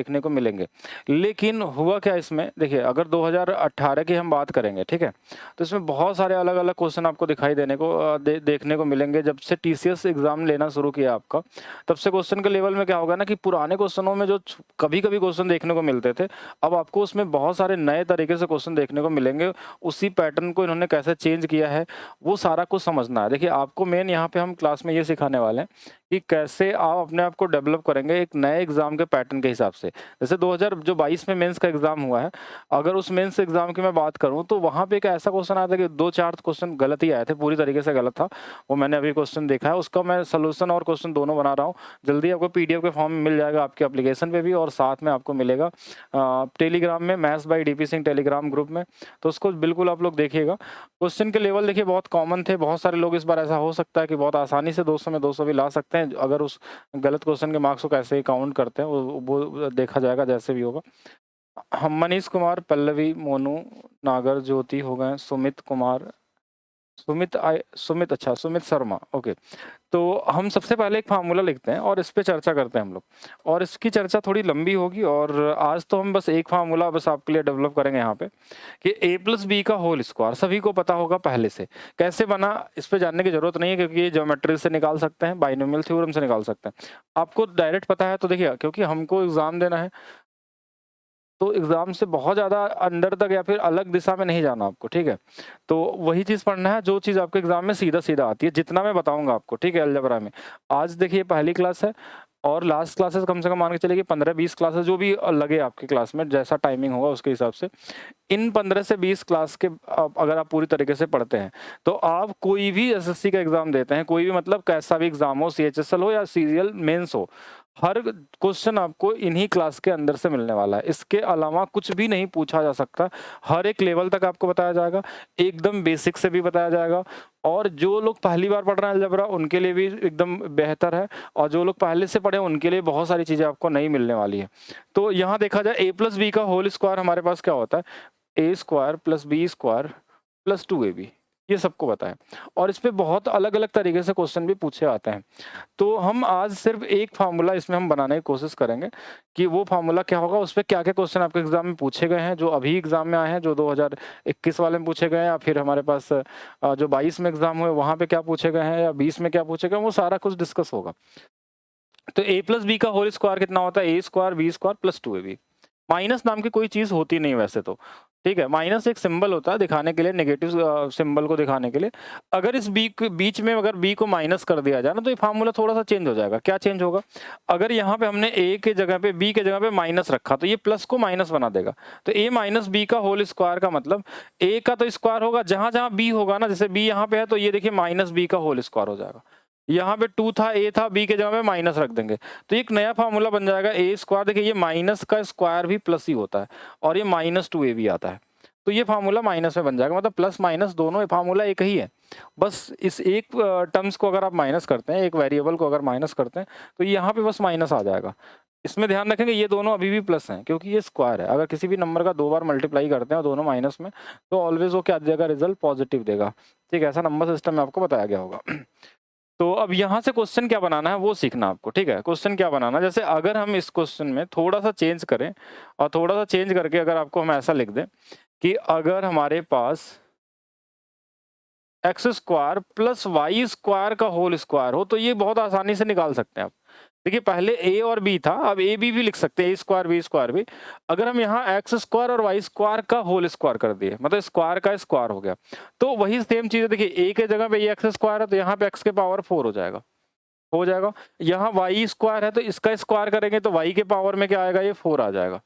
देखने को मिलेंगे। लेकिन हुआ क्या इसमें, देखिए अगर 2018 की हम बात करेंगे, ठीक है? तो इसमें बहुत सारे अलग-अलग क्वेश्चन आपको दिखाई देने को देखने को मिलेंगे। जब से टीसीएस एग्ज़ाम लेना शुरू किया आपका, तब से क्वेश्चन के लेवल में क्या होगा ना कि पुराने क्वेश्चनों में जो कभी-कभी क्वेश्चन देखने को मिलते थे, अब आपको उसमें बहुत सारे नए तरीके से क्वेश्चन देखने को मिलेंगे। उसी पैटर्न को इन्होंने कैसे चेंज किया है, वो सारा कुछ समझना है। देखिए आपको मेन यहाँ पे हम क्लास में ये सिखाने वाले हैं कि कैसे आप अपने आप को डेवलप करेंगे एक नए एग्ज़ाम के पैटर्न के हिसाब से। जैसे 2022 में मेंस का एग्ज़ाम हुआ है, अगर उस मेंस एग्ज़ाम की मैं बात करूँ तो वहाँ पे एक ऐसा क्वेश्चन आया था कि 2-4 क्वेश्चन गलत ही आए थे, पूरी तरीके से गलत था। वो मैंने अभी क्वेश्चन देखा है, उसका मैं सॉल्यूशन और क्वेश्चन दोनों बना रहा हूँ। जल्दी आपको पीडीएफ के फॉर्म में मिल जाएगा आपके एप्लीकेशन पे भी, और साथ में आपको मिलेगा टेलीग्राम में, maths by DP Singh Telegram group में, तो उसको बिल्कुल आप लोग देखिएगा। क्वेश्चन के लेवल देखिए बहुत कॉमन थे, बहुत सारे लोग इस बार ऐसा हो सकता है कि बहुत आसानी से 200 में 200 भी ला सकते हैं, अगर उस गलत क्वेश्चन के मार्क्स को कैसे काउंट करते हैं वो देखा जाएगा जैसे भी होगा। हम मनीष कुमार, पल्लवी, मोनू, नागर, ज्योति हो गए, सुमित कुमार, सुमित शर्मा, ओके। तो हम सबसे पहले एक फार्मूला लिखते हैं और इस पे चर्चा करते हैं हम लोग, और इसकी चर्चा थोड़ी लंबी होगी, और आज तो हम बस एक फार्मूला बस आपके लिए डेवलप करेंगे यहाँ पे कि a+b का होल स्क्वायर सभी को पता होगा पहले से। कैसे बना इस पे जानने की जरूरत नहीं है, क्योंकि ये ज्योमेट्री से निकाल सकते हैं, बाइनोमियल थ्योरम से निकाल सकते हैं। आपको डायरेक्ट पता है तो देखिए, क्योंकि हमको एग्जाम देना है तो एग्ज़ाम से बहुत ज़्यादा अंदर तक या फिर अलग दिशा में नहीं जाना आपको, ठीक है? तो वही चीज़ पढ़ना है जो चीज़ आपके एग्ज़ाम में सीधा-सीधा आती है, जितना मैं बताऊँगा आपको, ठीक है? अलजेब्रा में। आज देखिए पहली क्लास है, और लास्ट क्लासेस कम से कम मान के चलिए कि 15-20 क्लासेस जो भी लगे आपकी क्लास में, जैसा टाइमिंग होगा उसके हिसाब से। इन 15 से 20 क्लास के अगर आप पूरी तरीके से पढ़ते हैं, तो आप कोई भी एसएससी का एग्ज़ाम देते हैं, कोई भी मतलब कैसा भी एग्ज़ाम हो, सीएचएसएल हो या सीरियल मेंस हो, हर क्वेश्चन आपको इन्हीं क्लास के अंदर से मिलने वाला है। इसके अलावा कुछ भी नहीं पूछा जा सकता। हर एक लेवल तक आपको बताया जाएगा, एकदम बेसिक से भी बताया जाएगा, और जो लोग पहली बार पढ़ रहे हैं अलजेब्रा उनके लिए भी एकदम बेहतर है, और जो लोग पहले से पढ़े उनके लिए बहुत सारी चीज़ें आपको नहीं मिलने वाली है। तो यहाँ देखा जाए a+b का होल स्क्वायर हमारे पास क्या होता है, a² + b² + 2ab, ये सबको पता है, और इस पे बहुत अलग-अलग तरीके से क्वेश्चन भी पूछे आते हैं। तो हम आज सिर्फ एक फार्मूला इसमें हम बनाने की कोशिश करेंगे कि वो फार्मूला क्या होगा, उसपे क्या-क्या क्वेश्चन आपके एग्ज़ाम में पूछे गए हैं, जो अभी एग्ज़ाम में आए हैं, जो 2021 वाले में पूछे गए हैं, या फिर हमारे पास जो 22 में एग्ज़ाम हुए वहाँ पे क्या पूछे गए हैं, या 20 में क्या पूछे गए हैं, वो सारा कुछ डिस्कस होगा। तो a+b का होल स्क्वायर कितना होता है, a² b² + 2ab। माइनस नाम की कोई चीज़ होती नहीं वैसे तो, ठीक है? माइनस एक सिंबल होता है दिखाने के लिए, नेगेटिव सिंबल को दिखाने के लिए। अगर इस बी के बीच में अगर b को माइनस कर दिया जाए ना, तो ये फार्मूला थोड़ा-सा चेंज हो जाएगा। क्या चेंज होगा? अगर यहाँ पे हमने a के जगह पे b के जगह पे माइनस रखा, तो ये प्लस को माइनस बना देगा। तो a - b का होल स्क्वायर का मतलब a का तो स्क्वायर होगा, जहाँ-जहाँ b होगा ना, जैसे b यहाँ पे है तो ये देखिए -b का होल स्क्वायर हो जाएगा। यहाँ पे 2 था, a था, b के जगह पे माइनस रख देंगे। तो एक नया फार्मूला बन जाएगा a²। देखिए ये माइनस का स्क्वायर भी प्लस ही होता है, और ये -2ab आता है। तो ये फार्मूला माइनस में बन जाएगा, मतलब प्लस माइनस दोनों फार्मूला एक ही है। बस इस एक टर्म्स को अगर आप माइनस करते हैं, एक वेरिएबल को अगर माइनस करते हैं, तो यहाँ पे बस माइनस आ जाएगा। इसमें ध्यान रखेंगे ये दोनों अभी भी प्लस हैं, क्योंकि ये स्क्वायर है। अगर किसी भी नंबर का 2 बार मल्टीप्लाई करते हैं और दोनों माइनस में, तो ऑलवेज वो क्या देगा, रिजल्ट पॉजिटिव देगा। ठीक है, ऐसा नंबर सिस्टम में आपको बताया गया होगा। तो अब यहाँ से क्वेश्चन क्या बनाना है वो सीखना आपको, ठीक है? क्वेश्चन क्या बनाना है, जैसे अगर हम इस क्वेश्चन में थोड़ा-सा चेंज करें, और थोड़ा-सा चेंज करके अगर आपको हम ऐसा लिख दें कि अगर हमारे पास x² + y² का होल स्क्वायर हो, तो ये बहुत आसानी से निकाल सकते हैं आप। देखिए पहले a और b था, अब a b भी लिख सकते हैं, a² b² भी। अगर हम यहाँ x² और y² का होल स्क्वायर कर दिए, मतलब स्क्वायर का स्क्वायर हो गया, तो वही सेम चीज़ है। देखिए a के जगह पे ये x² है, तो यहाँ पे x के पावर 4 हो जाएगा, हो जाएगा। यहाँ y² है, तो इसका स्क्वायर करेंगे तो y के पावर में क्या आएगा, ये 4 आ जाएगा।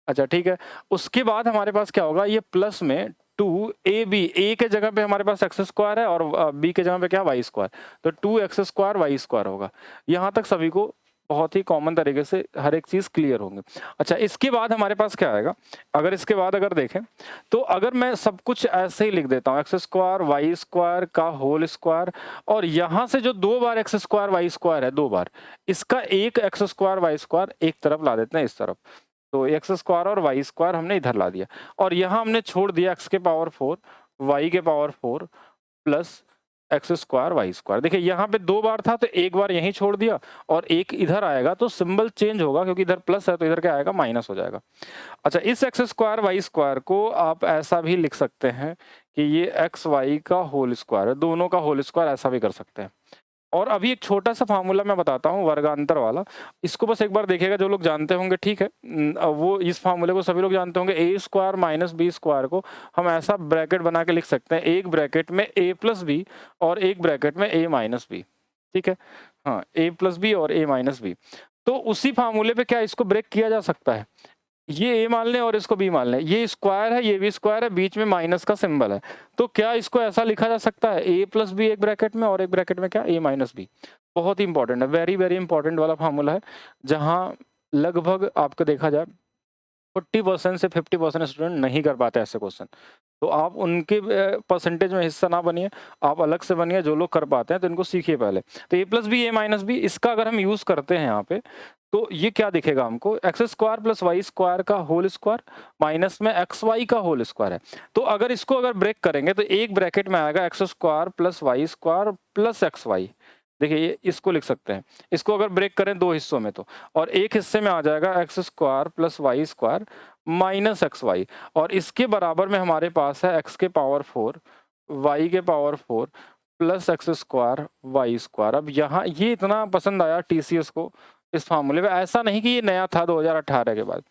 अच्छा ठीक है, उसके बाद हमारे पास क्या होगा, ये प्लस में 2ab, a के जगह पे हमारे पास x² है, और b के जगह पे क्या, y², तो 2x² y² होगा। यहाँ तक सभी को बहुत ही कॉमन तरीके से हर एक चीज़ क्लियर होंगे। अच्छा, इसके बाद हमारे पास क्या आएगा, अगर इसके बाद अगर देखें, तो अगर मैं सब कुछ ऐसे ही लिख देता हूँ, x² y² का होल स्क्वायर, और यहाँ से जो 2 बार x² y² है, 2 बार, इसका एक x² y² एक तरफ ला देते हैं, इस तरफ। तो x² और y² हमने इधर ला दिया, और यहाँ हमने छोड़ दिया x के पावर 4 y के power 4 plus x square Y square. देखिए यहाँ पे 2 बार था तो एक बार यहीं छोड़ दिया और एक इधर आएगा तो सिंबल चेंज होगा, क्योंकि इधर प्लस है तो इधर क्या आएगा, माइनस हो जाएगा। अच्छा, इस एक्स स्क्वायर वाई स्क्वायर को आप ऐसा भी लिख सकते हैं कि ये एक्स वाई का होल स्क्वायर है, दोनों का होल स्क्वायर ऐसा भी कर सकते हैं। और अभी एक छोटा सा फार्मूला मैं बताता हूँ वर्गांतर वाला, इसको बस एक बार देखिएगा, जो लोग जानते होंगे ठीक है, वो इस फार्मूले को सभी लोग जानते होंगे। ए स्क्वायर माइनस बी स्क्वायर को हम ऐसा ब्रैकेट बना के लिख सकते हैं, एक ब्रैकेट में ए प्लस बी और एक ब्रैकेट में ए माइनस बी, ठीक है, हाँ, ए प्लस बी और ए माइनस बी। तो उसी फार्मूले पे क्या इसको ब्रेक किया जा सकता है, ये ए मान लें और इसको बी मान लें, ये स्क्वायर है ये भी स्क्वायर है, बीच में माइनस का सिंबल है, तो क्या इसको ऐसा लिखा जा सकता है, ए प्लस बी एक ब्रैकेट में और एक ब्रैकेट में क्या, ए माइनस बी। बहुत ही इंपॉर्टेंट है, वेरी वेरी इंपॉर्टेंट वाला फार्मूला है, जहाँ लगभग आपको देखा जाए 40% से 50% स्टूडेंट नहीं कर पाते ऐसे क्वेश्चन। तो आप उनके परसेंटेज में हिस्सा ना बनिए, आप अलग से बनिए, जो लोग कर पाते हैं तो इनको सीखिए पहले। तो ए प्लस बी ए माइनस बी, इसका अगर हम यूज करते हैं यहाँ पे तो ये क्या दिखेगा हमको, x square plus Y square का होल स्क्वायर माइनस में एक्स वाई का होल स्क्वायर है। तो अगर इसको अगर ब्रेक करेंगे तो एक ब्रैकेट में आएगा x square plus Y square plus x y. देखिए ये इसको लिख सकते हैं, इसको अगर ब्रेक करें दो हिस्सों में तो, और एक हिस्से में आ जाएगा x square plus Y square minus x y, और इसके बराबर में हमारे पास है एक्स के पावर 4 वाई के power 4 plus x square Y square. अब यहाँ ये इतना पसंद आया टीसीएस को इस फार्मूले में, ऐसा नहीं कि ये नया था 2018 के बाद,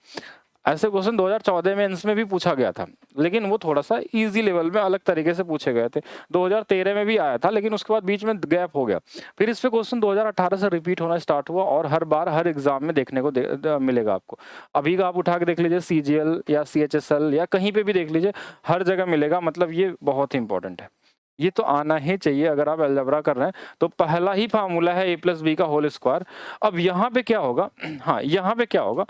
ऐसे क्वेश्चन 2014 में इसमें भी पूछा गया था, लेकिन वो थोड़ा सा इजी लेवल में अलग तरीके से पूछे गए थे। 2013 में भी आया था, लेकिन उसके बाद बीच में गैप हो गया, फिर इस पे क्वेश्चन 2018 से रिपीट होना स्टार्ट हुआ, और हर बार हर एग्जाम में देखने को मिलेगा आपको। अभी का आप उठा के देख लीजिए, सीजीएल या सीएचएसएल या कहीं पे भी देख लीजिए, हर जगह मिलेगा, मतलब ये बहुत ही इंपॉर्टेंट है, ये तो आना ही चाहिए अगर आप अलजेब्रा कर रहे हैं। तो पहला ही फार्मूला है ए प्लस बी का होल स्क्वायर। अब यहाँ पे क्या होगा, हाँ यहाँ पे क्या होगा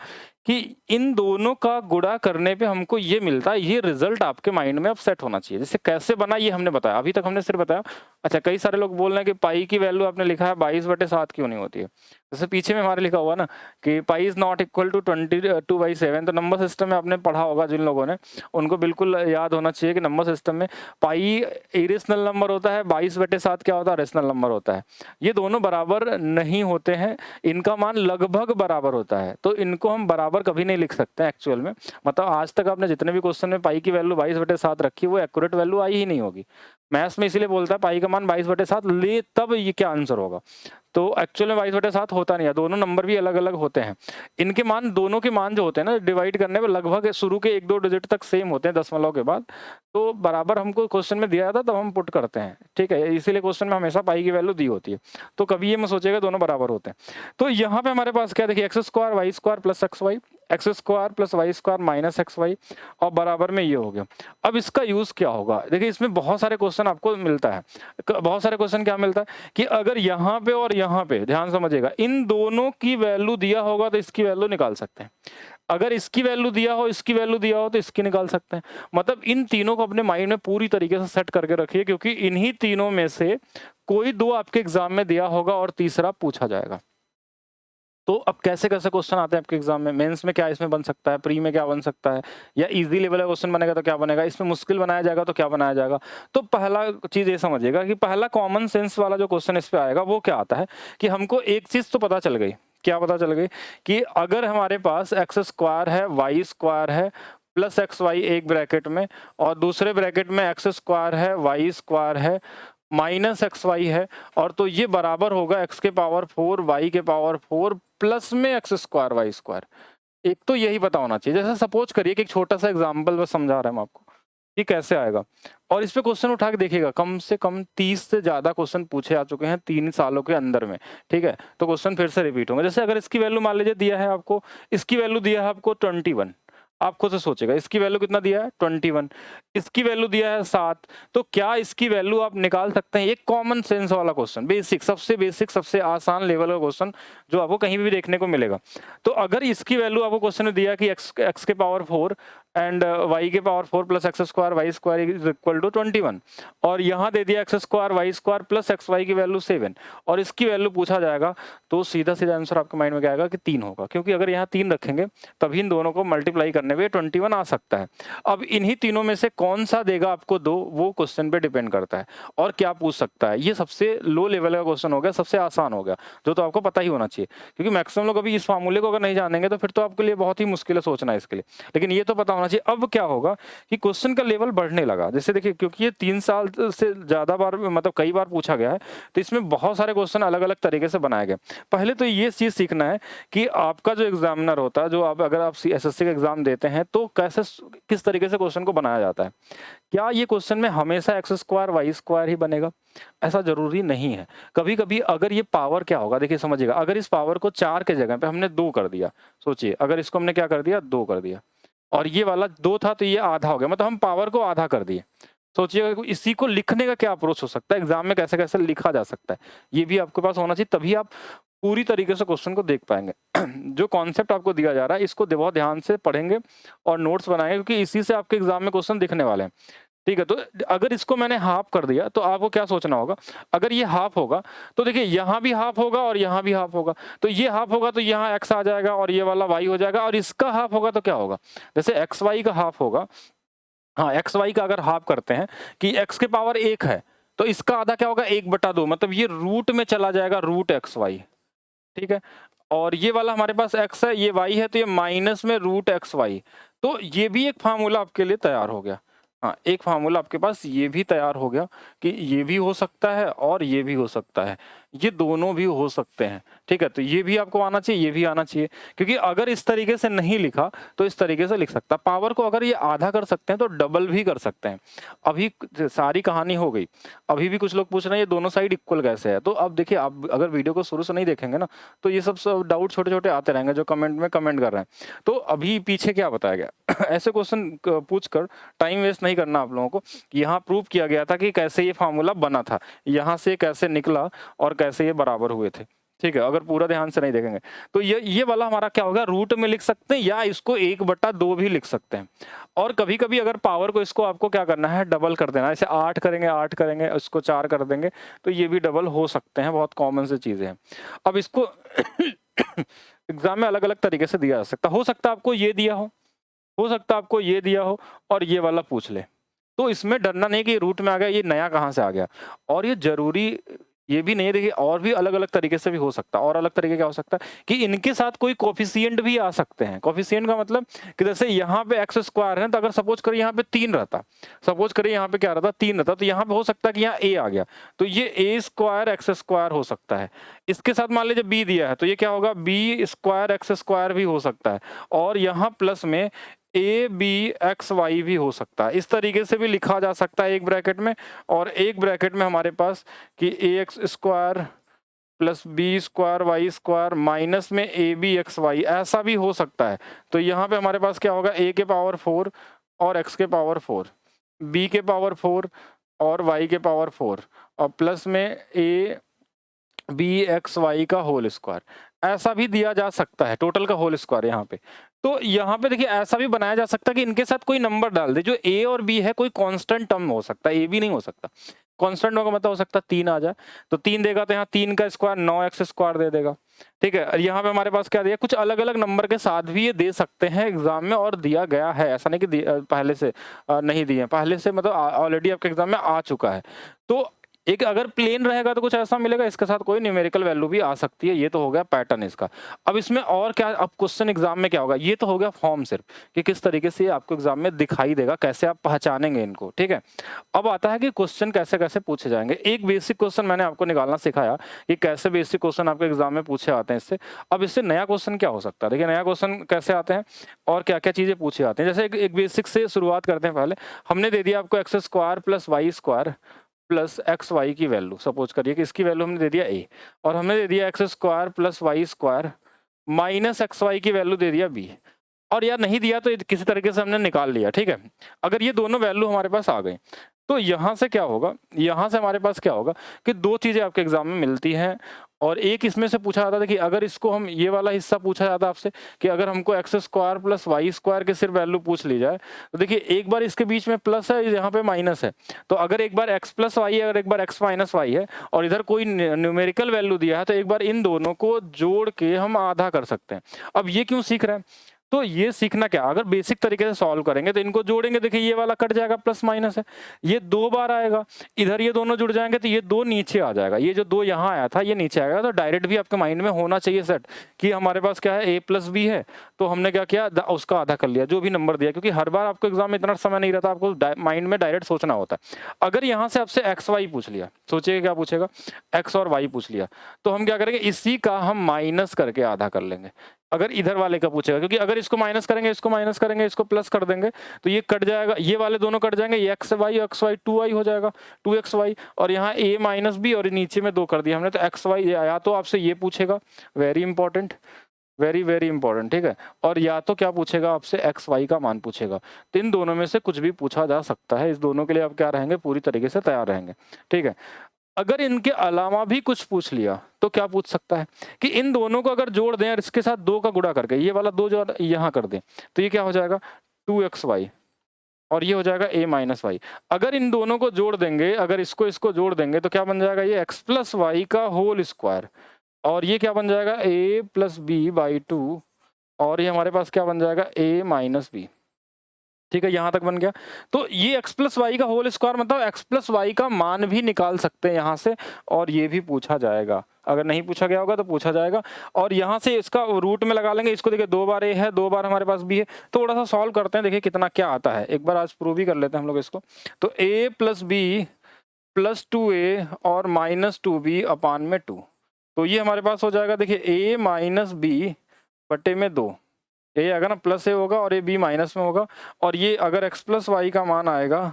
कि इन दोनों का गुणा करने पे हमको ये मिलता है, ये रिजल्ट आपके माइंड में अब सेट होना चाहिए। जैसे कैसे बना ये हमने बताया, अभी तक हमने सिर्फ बताया। अच्छा, कई सारे लोग बोल रहे हैं कि पाई की वैल्यू आपने लिखा है 22/7 क्यों नहीं होती है, जैसे पीछे में हमारे लिखा हुआ ना कि pi is not equal to 22/7। तो नंबर सिस्टम में आपने पढ़ा होगा, जिन लोगों ने, उनको बिल्कुल याद होना चाहिए कि नंबर सिस्टम में पाई इरेशनल नंबर होता है, 22/7 क्या होता है, रेशनल नंबर होता है। ये दोनों बराबर नहीं होते हैं, इनका मान लगभग बराबर होता है, तो इनको हम बराबर कभी नहीं लिख सकते एक्चुअल में। मतलब आज तक आपने जितने भी क्वेश्चन में पाई की वैल्यू 22/7 रखी, वो एक्यूरेट वैल्यू आई ही नहीं होगी। मैथ्स में इसीलिए बोलता है पाई का मान 22/7 ले, तब ये क्या आंसर होगा। तो एक्चुअल में 22/7 होता नहीं है, दोनों नंबर भी अलग अलग होते हैं। इनके मान, दोनों के मान जो होते हैं ना, डिवाइड करने में लगभग शुरू के 1-2 डिजिट तक सेम होते हैं दशमलव के बाद, तो बराबर हमको क्वेश्चन में दिया था तब हम पुट करते हैं, ठीक है। इसीलिए क्वेश्चन में हमेशा पाई की वैल्यू दी होती है, तो कभी ये मत सोचेगा दोनों बराबर होते हैं। तो यहाँ पे हमारे पास क्या, देखिए x square Y square plus x y, x square plus Y square minus x y, और बराबर में ये हो गया। अब इसका यूज क्या होगा, देखिए इसमें बहुत सारे क्वेश्चन आपको मिलता है, बहुत सारे क्वेश्चन क्या मिलता है कि अगर यहाँ पे और यहाँ पे, ध्यान समझिएगा, इन दोनों की वैल्यू दिया होगा तो इसकी वैल्यू निकाल सकते हैं, अगर इसकी वैल्यू दिया हो, इसकी वैल्यू दिया हो तो इसकी निकाल सकते हैं। मतलब इन तीनों को अपने माइंड में पूरी तरीके से सेट करके रखिए, क्योंकि इन्हीं तीनों में से कोई दो आपके एग्जाम में दिया होगा और तीसरा पूछा जाएगा। तो अब कैसे कैसे क्वेश्चन आते हैं आपके एग्जाम में, मेंस में क्या इसमें बन सकता है, प्री में क्या बन सकता है, या इजी लेवल का क्वेश्चन बनेगा तो क्या बनेगा, इसमें मुश्किल बनाया जाएगा तो क्या बनाया जाएगा। तो पहला चीज ये समझिएगा कि पहला कॉमन सेंस वाला जो क्वेश्चन इस पे आएगा वो क्या आता है कि हमको एक चीज तो पता चल गई, क्या पता चल गई कि अगर हमारे पास एक्स स्क्वायर है वाई स्क्वायर है प्लस एक्स वाई एक ब्रैकेट में, और दूसरे ब्रैकेट में एक्स स्क्वायर है वाई स्क्वायर है माइनस एक्स वाई है, और तो ये बराबर होगा एक्स के पावर 4 वाई के पावर 4 प्लस में एक्स स्क्वायर वाई स्क्वायर। एक तो यही पता होना चाहिए। जैसे सपोज करिए कि एक छोटा सा एग्जांपल बस समझा रहे हैं हम आपको कि कैसे आएगा, और इस पे क्वेश्चन उठा के देखिएगा, कम से कम 30 से ज्यादा क्वेश्चन पूछे आ चुके हैं 3 सालों के अंदर में, ठीक है। तो क्वेश्चन फिर से रिपीट होंगे। जैसे अगर इसकी वैल्यू मान लीजिए दिया है आपको, इसकी वैल्यू दिया है आपको 21, आप खुद से सोचेगा इसकी वैल्यू कितना दिया है 21, इसकी वैल्यू दिया है 7, तो क्या इसकी वैल्यू आप निकाल सकते हैं। एक कॉमन सेंस वाला क्वेश्चन, बेसिक सबसे आसान लेवल का क्वेश्चन जो आपको कहीं भी देखने को मिलेगा। तो अगर इसकी वैल्यू आपको क्वेश्चन में दिया कि एक्स के पावर 4, एंड y के power 4 plus x square Y square is equal to 21, और यहाँ दे दिया x square Y square plus x Y की वैल्यू 7, और इसकी वैल्यू पूछा जाएगा तो सीधा सीधा आंसर आपके माइंड में क्या आएगा कि 3 होगा, क्योंकि अगर यहाँ 3 रखेंगे तभी इन दोनों को मल्टीप्लाई करने पे 21 आ सकता है। अब इन्हीं तीनों में से कौन सा देगा आपको 2, वो क्वेश्चन पे डिपेंड करता है और क्या पूछ सकता है। ये सबसे लो लेवल का क्वेश्चन हो गया, सबसे आसान हो गया, जो तो आपको पता ही होना चाहिए, क्योंकि मैक्सिमम लोग अभी इस फार्मूले को अगर नहीं जानेंगे तो फिर तो आपके लिए बहुत ही मुश्किल है सोचना इसके लिए, लेकिन ये तो पता होना चाहिए। अब क्या होगा कि क्वेश्चन का लेवल बढ़ने लगा, जैसे देखिए क्योंकि ये 3 साल से ज़्यादा बार मतलब कई बार पूछा गया है, तो इसमें बहुत सारे क्वेश्चन अलग अलग तरीके से बनाए गए। पहले तो ये चीज़ सीखना है कि आपका जो एग्जामिनर होता है, जो आप अगर आप एसएससी का एग्जाम देते हैं तो कैसे किस तरीके से क्वेश्चन को बनाया जाता है। क्या ये क्वेश्चन में हमेशा एक्स स्क्वायर वाई स्क्वायर ही बनेगा? ऐसा जरूरी नहीं है। कभी कभी अगर ये पावर क्या होगा, देखिए समझिएगा, अगर इस पावर को 4 के जगह पे हमने 2 कर दिया, सोचिए अगर इसको हमने क्या कर दिया 2 कर दिया, और ये वाला 2 था तो ये आधा हो गया, मतलब हम पावर को आधा कर दिए। सोचिए इसी को लिखने का क्या अप्रोच हो सकता है, एग्जाम में कैसे कैसे लिखा जा सकता है, ये भी आपके पास होना चाहिए, तभी आप पूरी तरीके से क्वेश्चन को देख पाएंगे। जो कॉन्सेप्ट आपको दिया जा रहा है इसको बहुत ध्यान से पढ़ेंगे और नोट्स बनाएंगे, क्योंकि इसी से आपके एग्जाम में क्वेश्चन दिखने वाले हैं। ठीक है, तो अगर इसको मैंने हाफ कर दिया तो आपको क्या सोचना होगा, अगर ये हाफ होगा तो देखिए यहाँ भी हाफ होगा और यहाँ भी हाफ होगा, तो ये हाफ होगा तो यहाँ x आ जाएगा और ये वाला y हो जाएगा, और इसका हाफ होगा तो क्या होगा, जैसे एक्स वाई का हाफ होगा, हाँ एक्स वाई का अगर हाफ करते हैं कि x के पावर 1 है तो इसका आधा क्या होगा 1/2, मतलब ये रूट में चला जाएगा, रूट एक्स वाई। ठीक है, और ये वाला हमारे पास x है, ये y है, तो ये माइनस में रूट एक्स वाई। तो ये भी एक फार्मूला आपके लिए तैयार हो गया। हाँ, एक फार्मूला आपके पास ये भी तैयार हो गया कि ये भी हो सकता है और ये भी हो सकता है, ये दोनों भी हो सकते हैं। ठीक है, तो ये भी आपको आना चाहिए, ये भी आना चाहिए, क्योंकि अगर इस तरीके से नहीं लिखा तो इस तरीके से लिख सकता। पावर को अगर ये आधा कर सकते हैं तो डबल भी कर सकते हैं। अभी सारी कहानी हो गई, अभी भी कुछ लोग पूछ रहे हैं ये दोनों साइड इक्वल कैसे है, तो अब देखिए आप अगर वीडियो को शुरू से नहीं देखेंगे ना तो ये सब डाउट छोटे छोटे आते रहेंगे जो कमेंट में कमेंट कर रहे हैं। तो अभी पीछे क्या बताया गया ऐसे क्वेश्चन पूछकर टाइम वेस्ट नहीं करना आप लोगों को। यहाँ प्रूव किया गया था कि कैसे ये फार्मूला बना था, यहाँ से कैसे निकला और कैसे ये बराबर हुए थे। ठीक है, अगर पूरा ध्यान से नहीं देखेंगे तो ये वाला हमारा क्या होगा, रूट में लिख सकते हैं या इसको 1/2 भी लिख सकते हैं। और कभी कभी अगर पावर को इसको आपको क्या करना है, डबल कर देना, ऐसे 8 करेंगे 8 करेंगे इसको 4 कर देंगे तो ये भी डबल हो सकते हैं, बहुत कॉमन से चीजें हैं। अब इसको एग्जाम में अलग अलग तरीके से दिया जा सकता, हो सकता है आपको ये दिया हो सकता है आपको ये दिया हो और ये वाला पूछ ले, तो इसमें डरना नहीं कि रूट में आ गया, ये नया कहाँ से आ गया। और ये जरूरी ये भी नहीं, देखिए और भी अलग अलग तरीके से भी हो सकता है। और अलग तरीके क्या हो सकता है कि इनके साथ कोई कोफिशिएंट भी आ सकते हैं। कोफिशिएंट का मतलब कि जैसे यहाँ पे एक्स स्क्वायर है, तो अगर सपोज करिए यहाँ पे 3 रहता, सपोज करिए यहाँ पे क्या रहता 3 रहता, तो यहाँ पे हो सकता है कि यहाँ ए आ गया, तो ये ए स्क्वायर एक्स स्क्वायर हो सकता है। इसके साथ मान लीजिए बी दिया है तो ये क्या होगा, बी स्क्वायर एक्स स्क्वायर भी हो सकता है। और यहाँ प्लस में ए बी एक्स वाई भी हो सकता है, इस तरीके से भी लिखा जा सकता है एक ब्रैकेट में। और एक ब्रैकेट में हमारे पास कि A X square plus B square Y square minus में ए बी एक्स वाई, ऐसा भी हो सकता है। तो यहाँ पे हमारे पास क्या होगा, ए के पावर 4 और एक्स के पावर 4, बी के पावर 4 और वाई के पावर 4, और प्लस में ए बी एक्स वाई का होल स्क्वायर, ऐसा भी दिया जा सकता है, टोटल का होल स्क्वायर यहाँ पे। तो यहाँ पे देखिए ऐसा भी बनाया जा सकता है कि इनके साथ कोई नंबर डाल दे, जो ए और बी है कोई कांस्टेंट टर्म हो सकता है, ए भी नहीं हो सकता, कांस्टेंट होगा मतलब हो सकता है 3 आ जाए, तो 3 देगा तो यहाँ 3 का स्क्वायर 9x स्क्वायर दे देगा। ठीक है, यहाँ पे हमारे पास क्या दिया, कुछ अलग अलग नंबर के साथ भी ये दे सकते हैं एग्जाम में, और दिया गया है, ऐसा नहीं कि पहले से नहीं दिए, पहले से मतलब ऑलरेडी आपके एग्जाम में आ चुका है। तो एक अगर प्लेन रहेगा तो कुछ ऐसा मिलेगा, इसके साथ कोई न्यूमेरिकल वैल्यू भी आ सकती है, ये तो हो गया पैटर्न इसका। अब इसमें और क्या, अब क्वेश्चन एग्जाम में क्या होगा, ये तो हो गया फॉर्म सिर्फ कि किस तरीके से आपको एग्जाम में दिखाई देगा, कैसे आप पहचानेंगे इनको। ठीक है, अब आता है कि क्वेश्चन कैसे कैसे पूछे जाएंगे। एक बेसिक क्वेश्चन मैंने आपको निकालना सिखाया कि कैसे बेसिक क्वेश्चन आपके एग्जाम में पूछे आते हैं इससे। अब इससे नया क्वेश्चन क्या हो सकता है, देखिए नया क्वेश्चन कैसे आते हैं और क्या क्या चीजें पूछे आते हैं। जैसे एक बेसिक से शुरुआत करते हैं, पहले हमने दे दिया आपको x square plus Y square plus x Y की वैल्यू, सपोज करिए कि इसकी वैल्यू हमने दे दिया ए, और हमने दे दिया x square plus Y square minus x Y की वैल्यू दे दिया बी, और यार नहीं दिया तो किसी तरीके से हमने निकाल लिया। ठीक है, अगर ये दोनों वैल्यू हमारे पास आ गई तो यहाँ से क्या होगा, यहाँ से हमारे पास क्या होगा कि 2 चीजें आपके एग्जाम में मिलती हैं, और एक इसमें से पूछा जाता था कि अगर इसको हम ये वाला हिस्सा पूछा जाता आपसे कि अगर हमको x square plus Y square की सिर्फ वैल्यू पूछ ली जाए, तो देखिए एक बार इसके बीच में प्लस है, यहाँ पे माइनस है, तो अगर एक बार एक्स प्लस वाई है, अगर एक बार एक्स माइनस वाई है और इधर कोई न्यूमेरिकल वैल्यू दिया है, तो एक बार इन दोनों को जोड़ के हम आधा कर सकते हैं। अब ये क्यों सीख रहे हैं? तो ये सीखना क्या, अगर बेसिक तरीके से सॉल्व करेंगे तो इनको जोड़ेंगे, देखिए ये वाला कट जाएगा, प्लस माइनस है, ये 2 बार आएगा, इधर ये दोनों जुड़ जाएंगे तो ये 2 नीचे आ जाएगा, ये जो 2 यहाँ आया था ये नीचे आएगा। तो डायरेक्ट भी आपके माइंड में होना चाहिए सेट कि हमारे पास क्या है, a प्लस बी है, तो हमने क्या किया, उसका आधा कर लिया, जो भी नंबर दिया, क्योंकि हर बार आपको एग्जाम में इतना समय नहीं रहता, आपको माइंड में डायरेक्ट सोचना होता है। अगर यहाँ से आपसे एक्स वाई पूछ लिया, सोचिए क्या पूछेगा, एक्स और वाई पूछ लिया, तो हम क्या करेंगे, इसी का हम माइनस करके आधा कर लेंगे। अगर इधर वाले का पूछेगा, क्योंकि अगर इसको माइनस करेंगे, इसको माइनस करेंगे, इसको प्लस कर देंगे, तो ये कट जाएगा, ये वाले दोनों कट जाएंगे, ये एक्स वाई 2y हो जाएगा, 2xy, और यहाँ a माइनस बी और नीचे में 2 कर दिया हमने, तो एक्स वाई या तो आपसे ये पूछेगा, very important, very very important, ठीक है, और या तो क्या पूछेगा आपसे, एक्स वाई का मान पूछेगा। तो इन दोनों में से कुछ भी पूछा जा सकता है, इस दोनों के लिए आप क्या रहेंगे, पूरी तरीके से तैयार रहेंगे, ठीक है। अगर इनके अलावा भी कुछ पूछ लिया तो क्या पूछ सकता है कि इन दोनों को अगर जोड़ दें और इसके साथ 2 का गुणा करके ये वाला 2 जो यहाँ कर दें, तो ये क्या हो जाएगा, 2xy, और ये हो जाएगा a माइनस वाई। अगर इन दोनों को जोड़ देंगे, अगर इसको जोड़ देंगे तो क्या बन जाएगा, ये x प्लस वाई का होल स्क्वायर, और ये क्या बन जाएगा, a प्लस बी बाई 2, और ये हमारे पास क्या बन जाएगा, a माइनस बी, ठीक है, यहां तक बन गया। तो ये x प्लस वाई का होल स्क्वायर मतलब x प्लस वाई का मान भी निकाल सकते हैं यहाँ से, और ये भी पूछा जाएगा, अगर नहीं पूछा गया होगा तो पूछा जाएगा। और यहाँ से इसका रूट में लगा लेंगे, इसको देखिए 2 बार a है, 2 बार हमारे पास b है, थोड़ा सा सॉल्व करते हैं, देखिए कितना क्या आता है, एक बार आज प्रूव ही कर लेते हैं हम लोग इसको। तो a plus B plus 2a और माइनस 2b अपान में 2, तो ये हमारे पास हो जाएगा, देखिए a माइनस बी बटे में 2, ए आएगा ना, प्लस ए होगा और ये बी माइनस में होगा, और ये अगर एक्स प्लस वाई का मान आएगा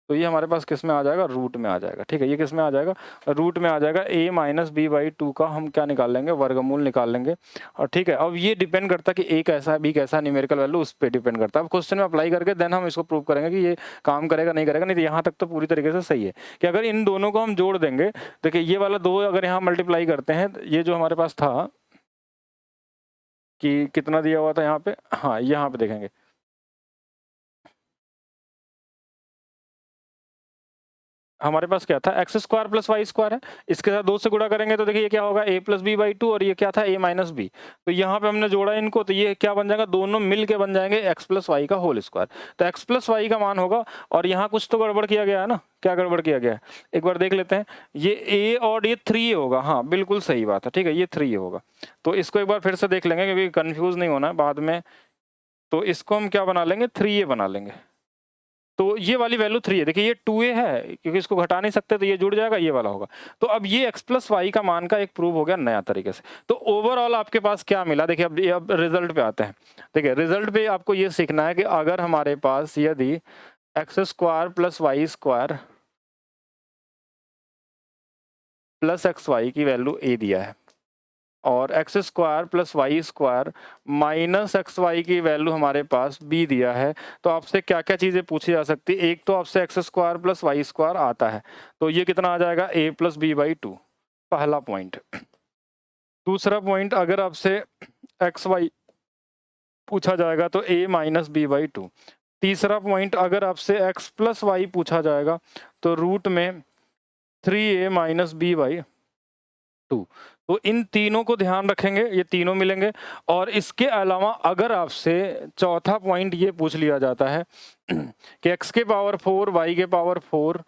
तो ये हमारे पास किस में आ जाएगा, रूट में आ जाएगा, ठीक है, ये किस में आ जाएगा, रूट में आ जाएगा। ए माइनस बी बाई 2 का हम क्या निकाल लेंगे, वर्गमूल निकाल लेंगे, और ठीक है। अब ये डिपेंड करता है कि ए कैसा है, बी कैसा है, न्यूमेरिकल वैल्यू उस पर डिपेंड करता है। अब क्वेश्चन में अप्लाई करके देन हम इसको प्रूव करेंगे कि ये काम करेगा नहीं करेगा, नहीं तो यहाँ तक तो पूरी तरीके से सही है कि अगर इन दोनों को हम जोड़ देंगे, देखिए ये वाला 2 अगर यहाँ मल्टीप्लाई करते हैं, ये जो हमारे पास था कि कितना दिया हुआ था यहाँ पे, हाँ यहाँ पे देखेंगे, हमारे पास क्या था, x square plus Y square है, इसके साथ 2 से गुणा करेंगे तो देखिए ये क्या होगा, a प्लस बी बाई 2, और ये क्या था, a माइनस बी, तो यहाँ पे हमने जोड़ा इनको, तो ये क्या बन जाएगा, दोनों मिल के बन जाएंगे एक्स प्लस वाई का होल स्क्वायर। तो एक्स प्लस वाई का मान होगा, और यहाँ कुछ तो गड़बड़ किया गया है ना, क्या गड़बड़ किया गया है, एक बार देख लेते हैं, ये a और ये 3 होगा, हाँ बिल्कुल सही बात है, ठीक है, ये 3 होगा। तो इसको एक बार फिर से देख लेंगे क्योंकि कन्फ्यूज नहीं होना है बाद में, तो इसको हम क्या बना लेंगे, 3a बना लेंगे। तो ये वाली वैल्यू 3 है, देखिए ये 2a है क्योंकि इसको घटा नहीं सकते, तो ये जुड़ जाएगा, ये वाला होगा। तो अब ये x प्लस वाई का मान का एक प्रूव हो गया नया तरीके से। तो ओवरऑल आपके पास क्या मिला, देखिए अब रिजल्ट पे आते हैं। देखिए रिजल्ट पे आपको ये सीखना है कि अगर हमारे पास यदि x square plus Y square plus x Y की वैल्यू a दिया है, और x square plus Y square minus x Y की वैल्यू हमारे पास b दिया है, तो आपसे क्या क्या चीज़ें पूछी जा सकती है। एक तो आपसे x square plus Y square आता है, तो ये कितना आ जाएगा, a प्लस बी बाई 2, पहला पॉइंट। दूसरा पॉइंट, अगर आपसे एक्स वाई पूछा जाएगा तो a माइनस बी बाई 2। तीसरा पॉइंट, अगर आपसे x प्लस वाई पूछा जाएगा तो रूट में 3a माइनस बी बाई 2। तो इन तीनों को ध्यान रखेंगे, ये तीनों मिलेंगे। और इसके अलावा अगर आपसे चौथा पॉइंट ये पूछ लिया जाता है कि x के पावर 4 y के पावर 4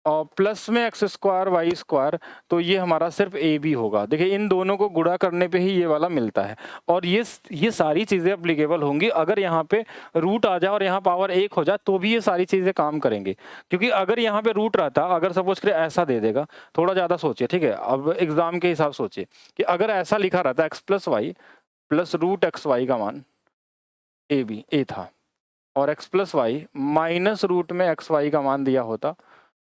और प्लस में एक्स स्क्वायर वाई स्क्वायर, तो ये हमारा सिर्फ ए बी होगा। देखिए इन दोनों को गुणा करने पे ही ये वाला मिलता है, और ये सारी चीज़ें अप्लीकेबल होंगी। अगर यहाँ पे रूट आ जाए और यहाँ पावर 1 हो जाए तो भी ये सारी चीज़ें काम करेंगी, क्योंकि अगर यहाँ पे रूट रहता, अगर सपोज करें ऐसा दे देगा, थोड़ा ज़्यादा सोचिए, ठीक है, अब एग्जाम के हिसाब सोचिए कि अगर ऐसा लिखा रहता x plus y plus root x y का मान ए था, और x plus y minus root में एक्स वाई का मान दिया होता,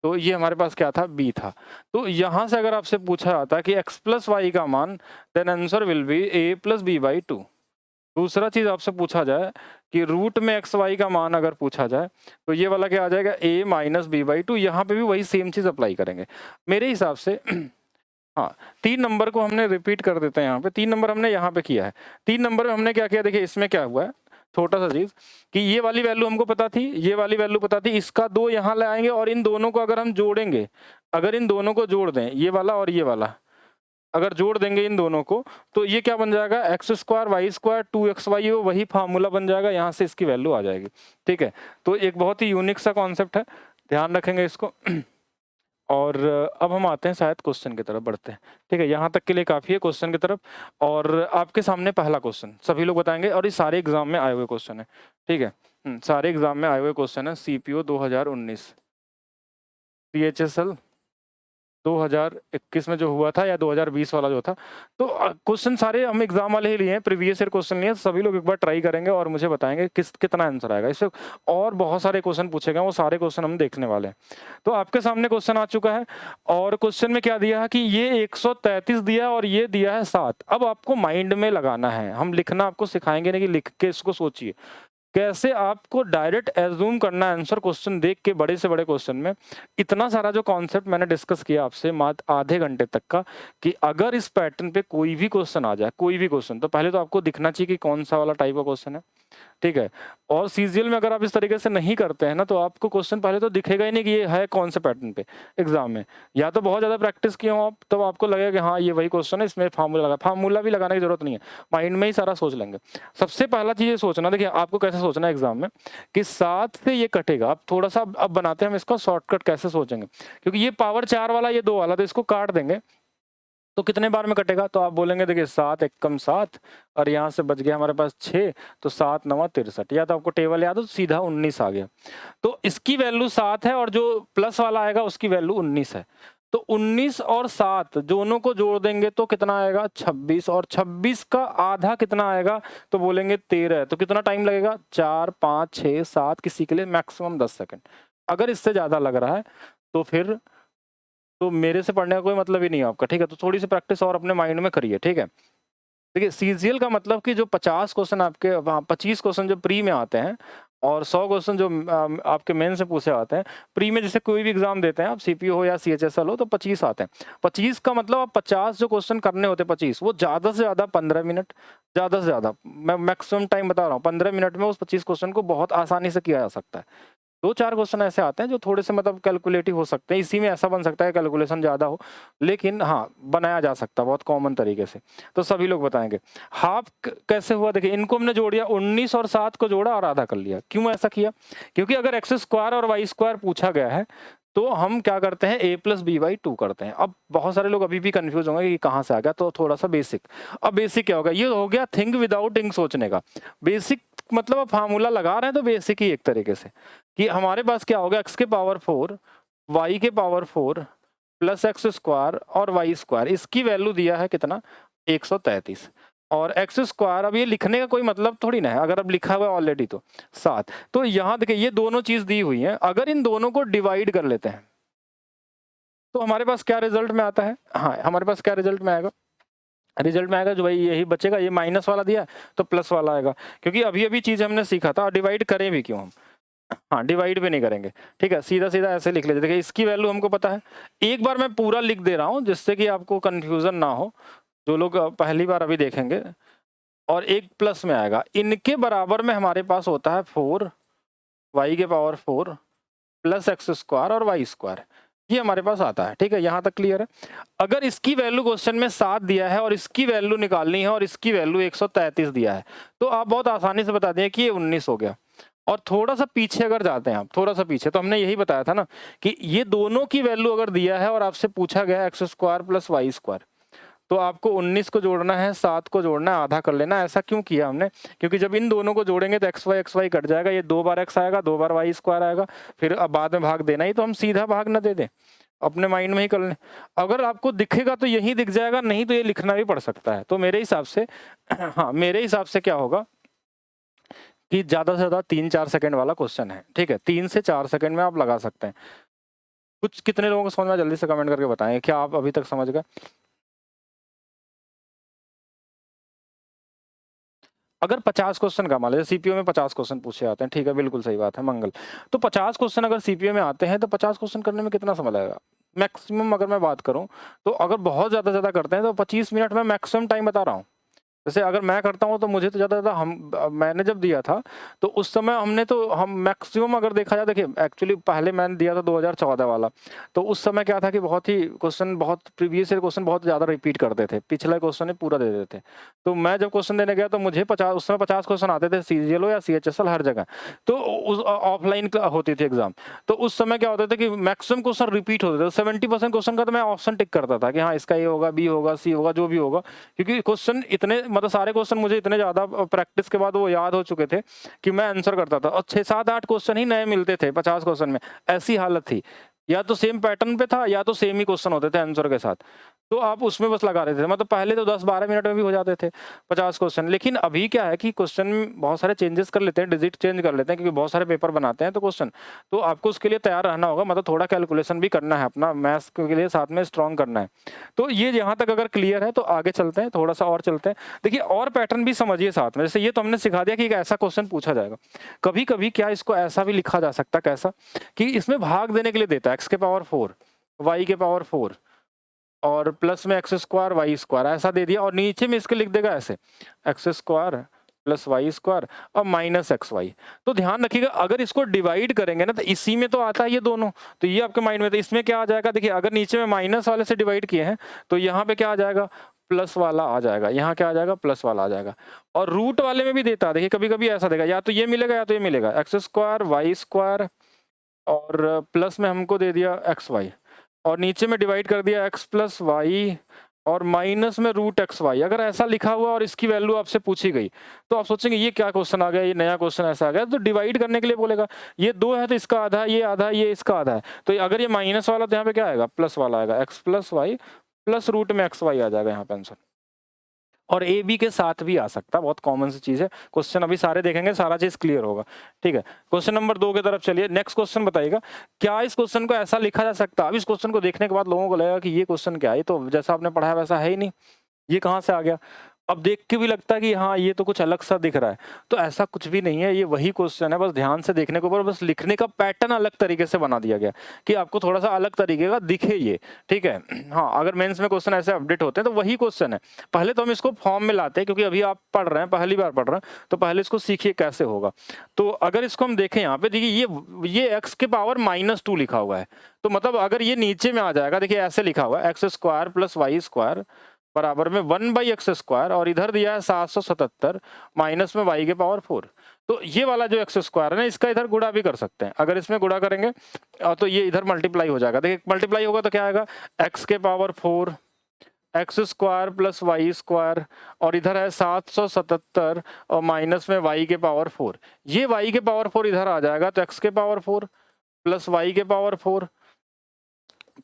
तो ये हमारे पास क्या था, b था। तो यहाँ से अगर आपसे पूछा जाता कि x प्लस वाई का मान, then answer will be a plus B by 2। दूसरा चीज़ आपसे पूछा जाए कि रूट में एक्स वाई का मान अगर पूछा जाए तो ये वाला क्या आ जाएगा, a माइनस बी बाई 2। यहाँ पे भी वही सेम चीज़ अप्लाई करेंगे मेरे हिसाब से। हाँ, 3 नंबर को हमने रिपीट कर देते हैं यहाँ पे, 3 नंबर हमने यहाँ पे किया है। 3 नंबर में हमने क्या किया, देखिए इसमें क्या हुआ है, छोटा-सा चीज़ कि ये वाली वैल्यू हमको पता थी, ये वाली वैल्यू पता थी, इसका 2 यहाँ ले आएँगे और इन दोनों को अगर हम जोड़ेंगे, अगर इन दोनों को जोड़ दें, ये वाला और ये वाला, अगर जोड़ देंगे इन दोनों को, तो ये क्या बन जाएगा, x square Y square 2xy, वो वही फार्मूला बन जाएगा, यहाँ से इसकी वैल्यू आ जाएगी। ठीक है, तो एक बहुत ही यूनिक सा कॉन्सेप्ट है, ध्यान रखेंगे इसको। और अब हम आते हैं शायद क्वेश्चन की तरफ बढ़ते हैं। ठीक है, यहाँ तक के लिए काफ़ी है क्वेश्चन की तरफ। और आपके सामने पहला क्वेश्चन सभी लोग बताएंगे, और ये सारे एग्जाम में आए हुए क्वेश्चन है। ठीक है, सारे एग्जाम में आए हुए क्वेश्चन है। सीपीओ 2019, सीएचएसएल 2021 में जो हुआ था, या 2020 वाला जो था, तो क्वेश्चन सारे हम एग्जाम वाले ही लिए हैं, प्रीवियस ईयर क्वेश्चन लिए हैं। सभी लोग एक बार ट्राई करेंगे और मुझे बताएंगे कितना आंसर आएगा इससे। और बहुत सारे क्वेश्चन पूछे गए, वो सारे क्वेश्चन हम देखने वाले हैं। तो आपके सामने क्वेश्चन आ चुका है, और क्वेश्चन में क्या दिया है कि ये 133 दिया और ये दिया है 7। अब आपको माइंड में लगाना है, हम लिखना आपको सिखाएंगे नहीं कि लिख के इसको सोचिए, कैसे आपको डायरेक्ट एज्यूम करना है आंसर क्वेश्चन देख के। बड़े से बड़े क्वेश्चन में इतना सारा जो कॉन्सेप्ट मैंने डिस्कस किया आपसे मात्र आधे घंटे तक का, कि अगर इस पैटर्न पे कोई भी क्वेश्चन आ जाए, कोई भी क्वेश्चन, तो पहले तो आपको दिखना चाहिए कि कौन सा वाला टाइप का क्वेश्चन है। ठीक है, और सीजीएल में अगर आप इस तरीके से नहीं करते हैं ना, तो आपको क्वेश्चन पहले तो दिखेगा ही नहीं कि ये है कौन से पैटर्न पे एग्जाम में। या तो बहुत ज़्यादा प्रैक्टिस किए हो आप, तब आपको लगेगा कि हाँ ये वही क्वेश्चन है, इसमें फार्मूला लगा, फार्मूला भी लगाने की जरूरत नहीं है, माइंड में ही सारा सोच लेंगे। सबसे पहला चीज़ ये सोचना, देखिए आपको कैसे सोचना है एग्जाम में, कि 7 से ये कटेगा। अब थोड़ा सा अब बनाते हैं हम इसका शॉर्टकट, कैसे सोचेंगे, क्योंकि ये पावर 4 वाला, ये 2 वाला, तो इसको काट देंगे तो कितने बार में कटेगा, तो आप बोलेंगे देखिए 7 एकम 7, और यहाँ से बच गया हमारे पास 6, तो 7 9 63, या तो आपको टेबल याद हो तो सीधा 19 आ गया। तो इसकी वैल्यू 7 है, और जो प्लस वाला आएगा उसकी वैल्यू 19 है। तो 19 और 7 दोनों को जोड़ देंगे तो कितना आएगा, 26, और 26 का आधा कितना आएगा, तो बोलेंगे 13। तो कितना टाइम लगेगा, 4 5 6 7, किसी के लिए मैक्सिमम 10 सेकेंड। अगर इससे ज़्यादा लग रहा है तो फिर तो मेरे से पढ़ने का कोई मतलब ही नहीं है आपका। ठीक है, तो थोड़ी सी प्रैक्टिस और अपने माइंड में करिए। ठीक है, देखिए सीजीएल का मतलब कि जो 50 क्वेश्चन आपके, 25 क्वेश्चन जो प्री में आते हैं, और 100 क्वेश्चन जो आपके मेन से पूछे आते हैं। प्री में जैसे कोई भी एग्जाम देते हैं आप, सीपीओ हो या सीएचएसएल हो, तो 25 आते हैं। 25 का मतलब आप 50 जो क्वेश्चन करने होते हैं, 25, वो ज़्यादा से ज़्यादा 15 मिनट, ज़्यादा से ज़्यादा, मैं मैक्सिमम टाइम बता रहा हूँ, 15 मिनट में उस 25 क्वेश्चन को बहुत आसानी से किया जा सकता है। 2-4 क्वेश्चन ऐसे आते हैं जो थोड़े से मतलब कैलकुलेटिव हो सकते हैं, इसी में ऐसा बन सकता है कैलकुलेशन ज़्यादा हो, लेकिन हाँ बनाया जा सकता है बहुत कॉमन तरीके से। तो सभी लोग बताएंगे हाफ कैसे हुआ। देखिए इनको हमने जोड़ दिया, 19 और 7 को जोड़ा और आधा कर लिया। क्यों ऐसा किया, क्योंकि अगर एक्स स्क्वायर और वाई स्क्वायर पूछा गया है तो हम क्या करते हैं, a + b/2 करते हैं। अब बहुत सारे लोग अभी भी कंफ्यूज होंगे कि कहाँ से आ गया, तो थोड़ा सा बेसिक। अब बेसिक क्या होगा, ये हो गया थिंक विदाउट थिंक सोचने का। बेसिक मतलब अब फार्मूला लगा रहे हैं तो बेसिक ही एक तरीके से, कि हमारे पास क्या होगा, x के पावर 4 y के पावर 4 प्लस एक्स स्क्वायर और वाई स्क्वायर, इसकी वैल्यू दिया है कितना, 133, और एक्स स्क्वायर, अब ये लिखने का कोई मतलब थोड़ी ना है, अगर अब लिखा हुआ है ऑलरेडी तो 7। तो यहाँ देखिए ये दोनों चीज दी हुई है, अगर इन दोनों को डिवाइड कर लेते हैं तो हमारे पास क्या रिजल्ट में आता है, हाँ हमारे पास क्या रिजल्ट में आएगा, रिजल्ट में आएगा जो भाई यही बचेगा, ये माइनस वाला दिया तो प्लस वाला आएगा, क्योंकि अभी अभी चीज हमने सीखा था, डिवाइड करें भी क्यों हम, हाँ डिवाइड भी नहीं करेंगे। ठीक है, सीधा सीधा ऐसे लिख लेते, देखिए इसकी वैल्यू हमको पता है। एक बार मैं पूरा लिख दे रहा हूँ जिससे कि आपको कंफ्यूजन ना हो, जो लोग पहली बार अभी देखेंगे, और एक प्लस में आएगा, इनके बराबर में हमारे पास होता है 4 y के पावर 4 प्लस एक्स स्क्वायर और वाई स्क्वायर, ये हमारे पास आता है। ठीक है, यहाँ तक क्लियर है। अगर इसकी वैल्यू क्वेश्चन में 7 दिया है और इसकी वैल्यू निकालनी है और इसकी वैल्यू 133 दिया है, तो आप बहुत आसानी से बता दें कि ये 19 हो गया। और थोड़ा सा पीछे अगर जाते हैं आप, थोड़ा सा पीछे, तो हमने यही बताया था ना कि ये दोनों की वैल्यू अगर दिया है और आपसे पूछा गया x square plus Y square, तो आपको 19 को जोड़ना है, 7 को जोड़ना है, आधा कर लेना है। ऐसा क्यों किया हमने, क्योंकि जब इन दोनों को जोड़ेंगे तो एक्स वाई कट जाएगा, ये 2 बार एक्स आएगा, 2 बार वाई स्क्वायर आएगा, फिर अब बाद में भाग देना ही, तो हम सीधा भाग ना दे दें, अपने माइंड में ही कर लें। अगर आपको दिखेगा तो यही दिख जाएगा, नहीं तो ये लिखना भी पड़ सकता है। तो मेरे हिसाब से हाँ मेरे हिसाब से क्या होगा कि ज़्यादा से ज़्यादा 3-4 सेकंड वाला क्वेश्चन है। ठीक है, 3 से 4 सेकंड में आप लगा सकते हैं। कुछ कितने लोगों को समझ में, जल्दी से कमेंट करके बताएं, क्या आप अभी तक समझ गए। अगर 50 क्वेश्चन का मान लीजिए सीपीओ में 50 क्वेश्चन पूछे आते हैं, ठीक है बिल्कुल सही बात है मंगल, तो 50 क्वेश्चन अगर सीपीओ में आते हैं तो 50 क्वेश्चन करने में कितना समय लगेगा, मैक्सिमम अगर मैं बात करूँ, तो अगर बहुत ज़्यादा करते हैं तो 25 मिनट में मैक्सिमम टाइम बता रहा हूँ। जैसे अगर मैं करता हूँ तो मुझे तो ज़्यादा मैंने जब दिया था, तो उस समय हम मैक्सिमम अगर देखा जाए, देखिए एक्चुअली पहले मैंने दिया था 2014 वाला, तो उस समय क्या था कि बहुत प्रीवियस ईयर क्वेश्चन बहुत ज़्यादा रिपीट करते थे, पिछला क्वेश्चन ही पूरा दे देते थे। तो मैं जब क्वेश्चन देने गया तो मुझे 50 उस समय 50 क्वेश्चन आते थे, सीजीएलओ या सीएचएसएल हर जगह। तो उस ऑफलाइन होती थी एग्ज़ाम, तो उस समय क्या होता था कि मैक्सिमम क्वेश्चन रिपीट होते थे। 70% क्वेश्चन का तो मैं ऑप्शन टिक करता था कि हाँ, इसका ए होगा, बी होगा, सी होगा, जो भी होगा। क्योंकि क्वेश्चन इतने, मतलब सारे क्वेश्चन मुझे इतने ज़्यादा प्रैक्टिस के बाद वो याद हो चुके थे कि मैं आंसर करता था, और 6, 7, 8 क्वेश्चन ही नए मिलते थे 50 क्वेश्चन में। ऐसी हालत थी, या तो सेम पैटर्न पे था या तो सेम ही क्वेश्चन होते थे आंसर के साथ। तो आप उसमें बस लगा रहे थे, मतलब पहले तो 10-12 मिनट में भी हो जाते थे 50 क्वेश्चन। लेकिन अभी क्या है कि क्वेश्चन में बहुत सारे चेंजेस कर लेते हैं, डिजिट चेंज कर लेते हैं, क्योंकि बहुत सारे पेपर बनाते हैं तो क्वेश्चन, तो आपको उसके लिए तैयार रहना होगा, मतलब थोड़ा कैलकुलेशन भी करना है, अपना मैथ्स के लिए साथ में स्ट्रॉन्ग करना है। तो ये यहाँ तक अगर क्लियर है तो आगे चलते हैं, थोड़ा सा और चलते हैं। देखिए और पैटर्न भी समझिए साथ में। जैसे ये तो हमने सिखा दिया कि एक ऐसा क्वेश्चन पूछा जाएगा। कभी कभी क्या इसको ऐसा भी लिखा जा सकता है, कैसा कि इसमें भाग देने के लिए देता है, x के पावर 4, y के पावर 4 और प्लस में एक्स स्क्वायर वाई स्क्वायर, ऐसा दे दिया, और नीचे में इसके लिख देगा ऐसे, x square plus Y square और माइनस एक्स वाई। तो ध्यान रखिएगा, अगर इसको डिवाइड करेंगे ना तो इसी में तो आता है ये दोनों, तो ये आपके माइंड में, तो इसमें क्या आ जाएगा, देखिए अगर नीचे में माइनस वाले से डिवाइड किए हैं तो यहाँ पे क्या आ जाएगा, प्लस वाला आ जाएगा, यहाँ क्या आ जाएगा, प्लस वाला आ जाएगा। और रूट वाले में भी देता है, देखिए कभी कभी ऐसा देगा, या तो ये मिलेगा या तो ये मिलेगा, एक्स स्क्वायर वाई स्क्वायर और प्लस में हमको दे दिया एक्स वाई, और नीचे में डिवाइड कर दिया x प्लस वाई और माइनस में रूट एक्स वाई। अगर ऐसा लिखा हुआ और इसकी वैल्यू आपसे पूछी गई तो आप सोचेंगे ये क्या क्वेश्चन आ गया, ये नया क्वेश्चन ऐसा आ गया। तो डिवाइड करने के लिए बोलेगा, ये 2 है तो इसका आधा है, ये आधा है, ये इसका आधा है। तो अगर ये माइनस वाला तो यहाँ पे क्या आएगा, प्लस वाला आएगा, x plus y plus root में एक्स वाई आ जाएगा यहाँ पे आंसर। और ए बी के साथ भी आ सकता है, बहुत कॉमन सी चीज है। क्वेश्चन अभी सारे देखेंगे, सारा चीज क्लियर होगा, ठीक है। क्वेश्चन नंबर 2 की तरफ चलिए। नेक्स्ट क्वेश्चन बताइएगा, क्या इस क्वेश्चन को ऐसा लिखा जा सकता है। अब इस क्वेश्चन को देखने के बाद लोगों को लगेगा कि ये क्वेश्चन क्या है, ये तो जैसा आपने पढ़ा है वैसा है ही नहीं, ये कहाँ से आ गया। अब देख के भी लगता है कि हाँ ये तो कुछ अलग सा दिख रहा है, तो ऐसा कुछ भी नहीं है, ये वही क्वेश्चन है, बस ध्यान से देखने के ऊपर, बस लिखने का पैटर्न अलग तरीके से बना दिया गया कि आपको थोड़ा सा अलग तरीके का दिखे ये, ठीक है। हाँ, अगर मेंस में क्वेश्चन ऐसे अपडेट होते हैं तो वही क्वेश्चन है। पहले तो हम इसको फॉर्म में लाते हैं, क्योंकि अभी आप पढ़ रहे हैं, पहली बार पढ़ रहे हैं, तो पहले इसको सीखिए कैसे होगा। तो अगर इसको हम देखें यहाँ पे, देखिए ये एक्स के पावर -2 लिखा हुआ है, तो मतलब अगर ये नीचे में आ जाएगा, देखिए ऐसे लिखा हुआ है, x square plus Y square बराबर में 1/x स्क्वायर, और इधर दिया है 777 माइनस में y के पावर 4। तो ये वाला जो एक्स स्क्वायर है ना, इसका इधर गुणा भी कर सकते हैं। अगर इसमें गुणा करेंगे तो ये इधर मल्टीप्लाई हो जाएगा। देखिए मल्टीप्लाई होगा तो क्या आएगा, x के power 4 x square plus Y square, और इधर है 777 और माइनस में y के पावर 4। ये y के पावर 4 इधर आ जाएगा, तो x के पावर 4 प्लस y के power 4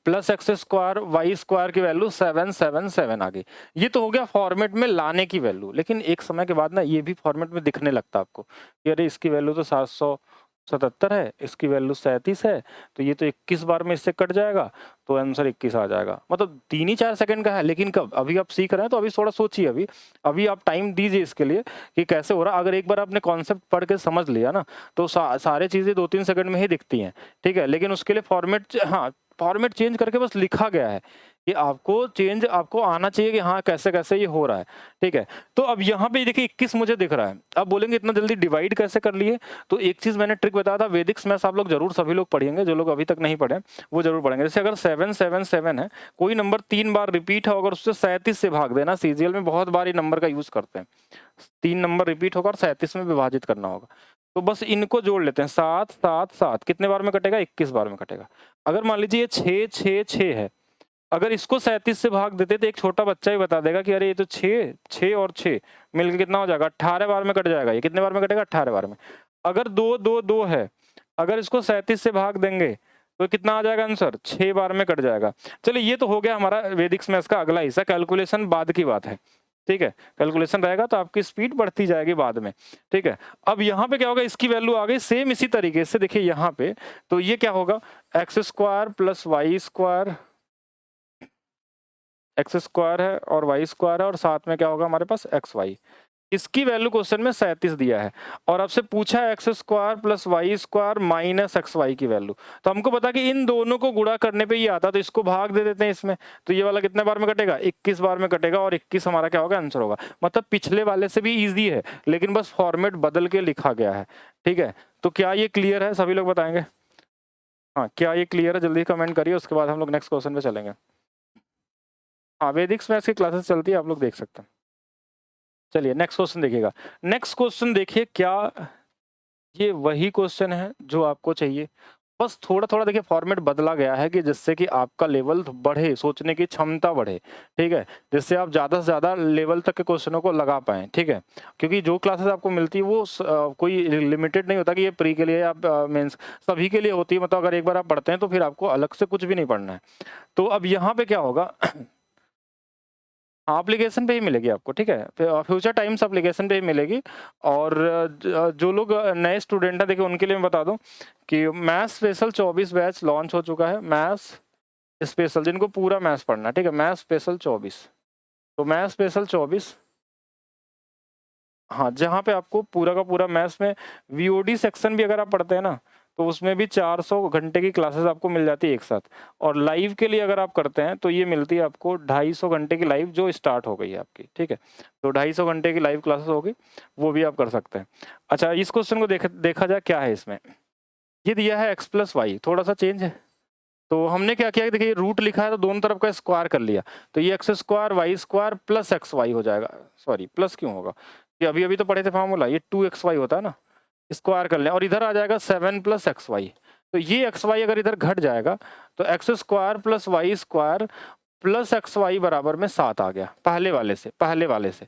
plus x square Y square की वैल्यू 777 आ गई। ये तो हो गया फॉर्मेट में लाने की वैल्यू, लेकिन एक समय के बाद ना ये भी फॉर्मेट में दिखने लगता है आपको कि अरे इसकी वैल्यू तो 777 है, इसकी वैल्यू 37 है, तो ये तो 21 बार में इससे कट जाएगा, तो आंसर 21 आ जाएगा। मतलब 3 ही 4 सेकंड का है, लेकिन कब, अभी आप सीख रहे हैं तो अभी थोड़ा सोचिए, अभी आप टाइम दीजिए इसके लिए कि कैसे हो रहा। अगर एक बार आपने कॉन्सेप्ट पढ़ के समझ लिया ना, तो सारे चीज़ें 2-3 सेकंड में ही दिखती हैं, ठीक है। लेकिन उसके लिए फॉर्मेट चेंज करके बस लिखा गया है कि आपको आना चाहिए कि हाँ कैसे कैसे ये हो रहा है, ठीक है। तो अब यहाँ पे देखिए 21 मुझे दिख रहा है। अब बोलेंगे इतना जल्दी डिवाइड कैसे कर लिए, तो एक चीज मैंने ट्रिक बताया था, वैदिक मैथ्स आप लोग जरूर सभी लोग पढ़ेंगे, जो लोग अभी तक नहीं पढ़े वो जरूर पढ़ेंगे। जैसे अगर 777 है, कोई नंबर 3 बार रिपीट हो, अगर उससे 37 से भाग देना, सीजीएल में बहुत बार ये नंबर का यूज करते हैं, 3 नंबर रिपीट होगा और 37 में विभाजित करना होगा, तो बस इनको जोड़ लेते हैं, 7 7 7 कितने बार में कटेगा, 21 बार में कटेगा। अगर मान लीजिए 6 6 6 है, अगर इसको 37 से भाग देते तो एक छोटा बच्चा ही बता देगा कि अरे ये तो 6 6 और 6 मिलकर कितना हो जाएगा, 18 बार में कट जाएगा। ये कितने बार में कटेगा, 18 बार में। अगर 2 2 2 है, अगर इसको 37 से भाग देंगे तो कितना आ जाएगा आंसर, 6 बार में कट जाएगा। चलिए ये तो हो गया हमारा वैदिक मैथ्स का अगला हिस्सा, कैलकुलेशन बाद की बात है, ठीक है। कैलकुलेशन रहेगा तो आपकी स्पीड बढ़ती जाएगी बाद में, ठीक है। अब यहाँ पे क्या होगा, इसकी वैल्यू आ गई सेम इसी तरीके से, देखिए यहाँ पे तो ये क्या होगा, x square plus Y square, x square है और वाई स्क्वायर है, और साथ में क्या होगा हमारे पास एक्स वाई। इसकी वैल्यू क्वेश्चन में 37 दिया है और आपसे पूछा है x square plus Y square minus x Y की वैल्यू। तो हमको पता कि इन दोनों को गुणा करने पे ये आता, तो इसको भाग दे देते हैं इसमें। तो ये वाला कितने बार में कटेगा? 21 बार में कटेगा और 21 हमारा क्या होगा? आंसर होगा। मतलब पिछले वाले से भी ईजी है, लेकिन बस फॉर्मेट बदल के लिखा गया है। ठीक है, तो क्या ये क्लियर है? सभी लोग बताएंगे हाँ, क्या ये क्लियर है? जल्दी कमेंट करिए, उसके बाद हम लोग नेक्स्ट क्वेश्चन पे चलेंगे। हाँ, वैदिक्स मैथ्स की क्लासेस चलती है, आप लोग देख सकते हैं। चलिए नेक्स्ट क्वेश्चन देखिएगा। नेक्स्ट क्वेश्चन देखिए, क्या ये वही क्वेश्चन है जो आपको चाहिए? बस थोड़ा-थोड़ा देखिए फॉर्मेट बदला गया है कि जिससे कि आपका लेवल बढ़े, सोचने की क्षमता बढ़े, ठीक है? जिससे आप ज़्यादा से ज़्यादा लेवल तक के क्वेश्चनों को लगा पाएँ, ठीक है? क्योंकि जो क्लासेस आपको मिलती है वो कोई लिमिटेड नहीं होता कि ये प्री के लिए या मेंस, सभी के लिए होती है। मतलब अगर एक बार आप पढ़ते हैं तो फिर आपको अलग से कुछ भी नहीं पढ़ना है। तो अब यहाँ पे क्या होगा हाँ, एप्लीकेशन पे ही मिलेगी आपको, ठीक है? फ्यूचर टाइम्स एप्लीकेशन पे ही मिलेगी। और जो लोग नए स्टूडेंट हैं, देखिए उनके लिए मैं बता दूं कि मैथ्स स्पेशल 24 बैच लॉन्च हो चुका है। मैथ्स स्पेशल, जिनको पूरा मैथ्स पढ़ना है, ठीक है? मैथ्स स्पेशल 24, तो मैथ्स स्पेशल 24, हाँ, जहाँ पे आपको पूरा का पूरा मैथ्स में वीओडी सेक्शन भी अगर आप पढ़ते हैं ना, तो उसमें भी 400 घंटे की क्लासेस आपको मिल जाती है एक साथ। और लाइव के लिए अगर आप करते हैं तो ये मिलती है आपको 250 घंटे की लाइव, जो स्टार्ट हो गई है आपकी, ठीक है? तो 250 घंटे की लाइव क्लासेस होगी, वो भी आप कर सकते हैं। अच्छा, इस क्वेश्चन को देखा जाए क्या है इसमें। ये दिया है एक्स प्लस वाई, थोड़ा सा चेंज है। तो हमने क्या किया, देखिए रूट लिखा है तो दोनों तरफ का स्क्वायर कर लिया, तो ये x square Y square plus x y हो जाएगा। सॉरी, प्लस क्यों होगा? ये अभी अभी तो पढ़े थे फार्मूला, ये 2xy होता है ना, स्क्वायर कर लें और इधर आ जाएगा 7 प्लस एक्स वाई। तो ये एक्स वाई अगर इधर घट जाएगा तो x square plus Y square plus x y बराबर में 7 आ गया, पहले वाले से।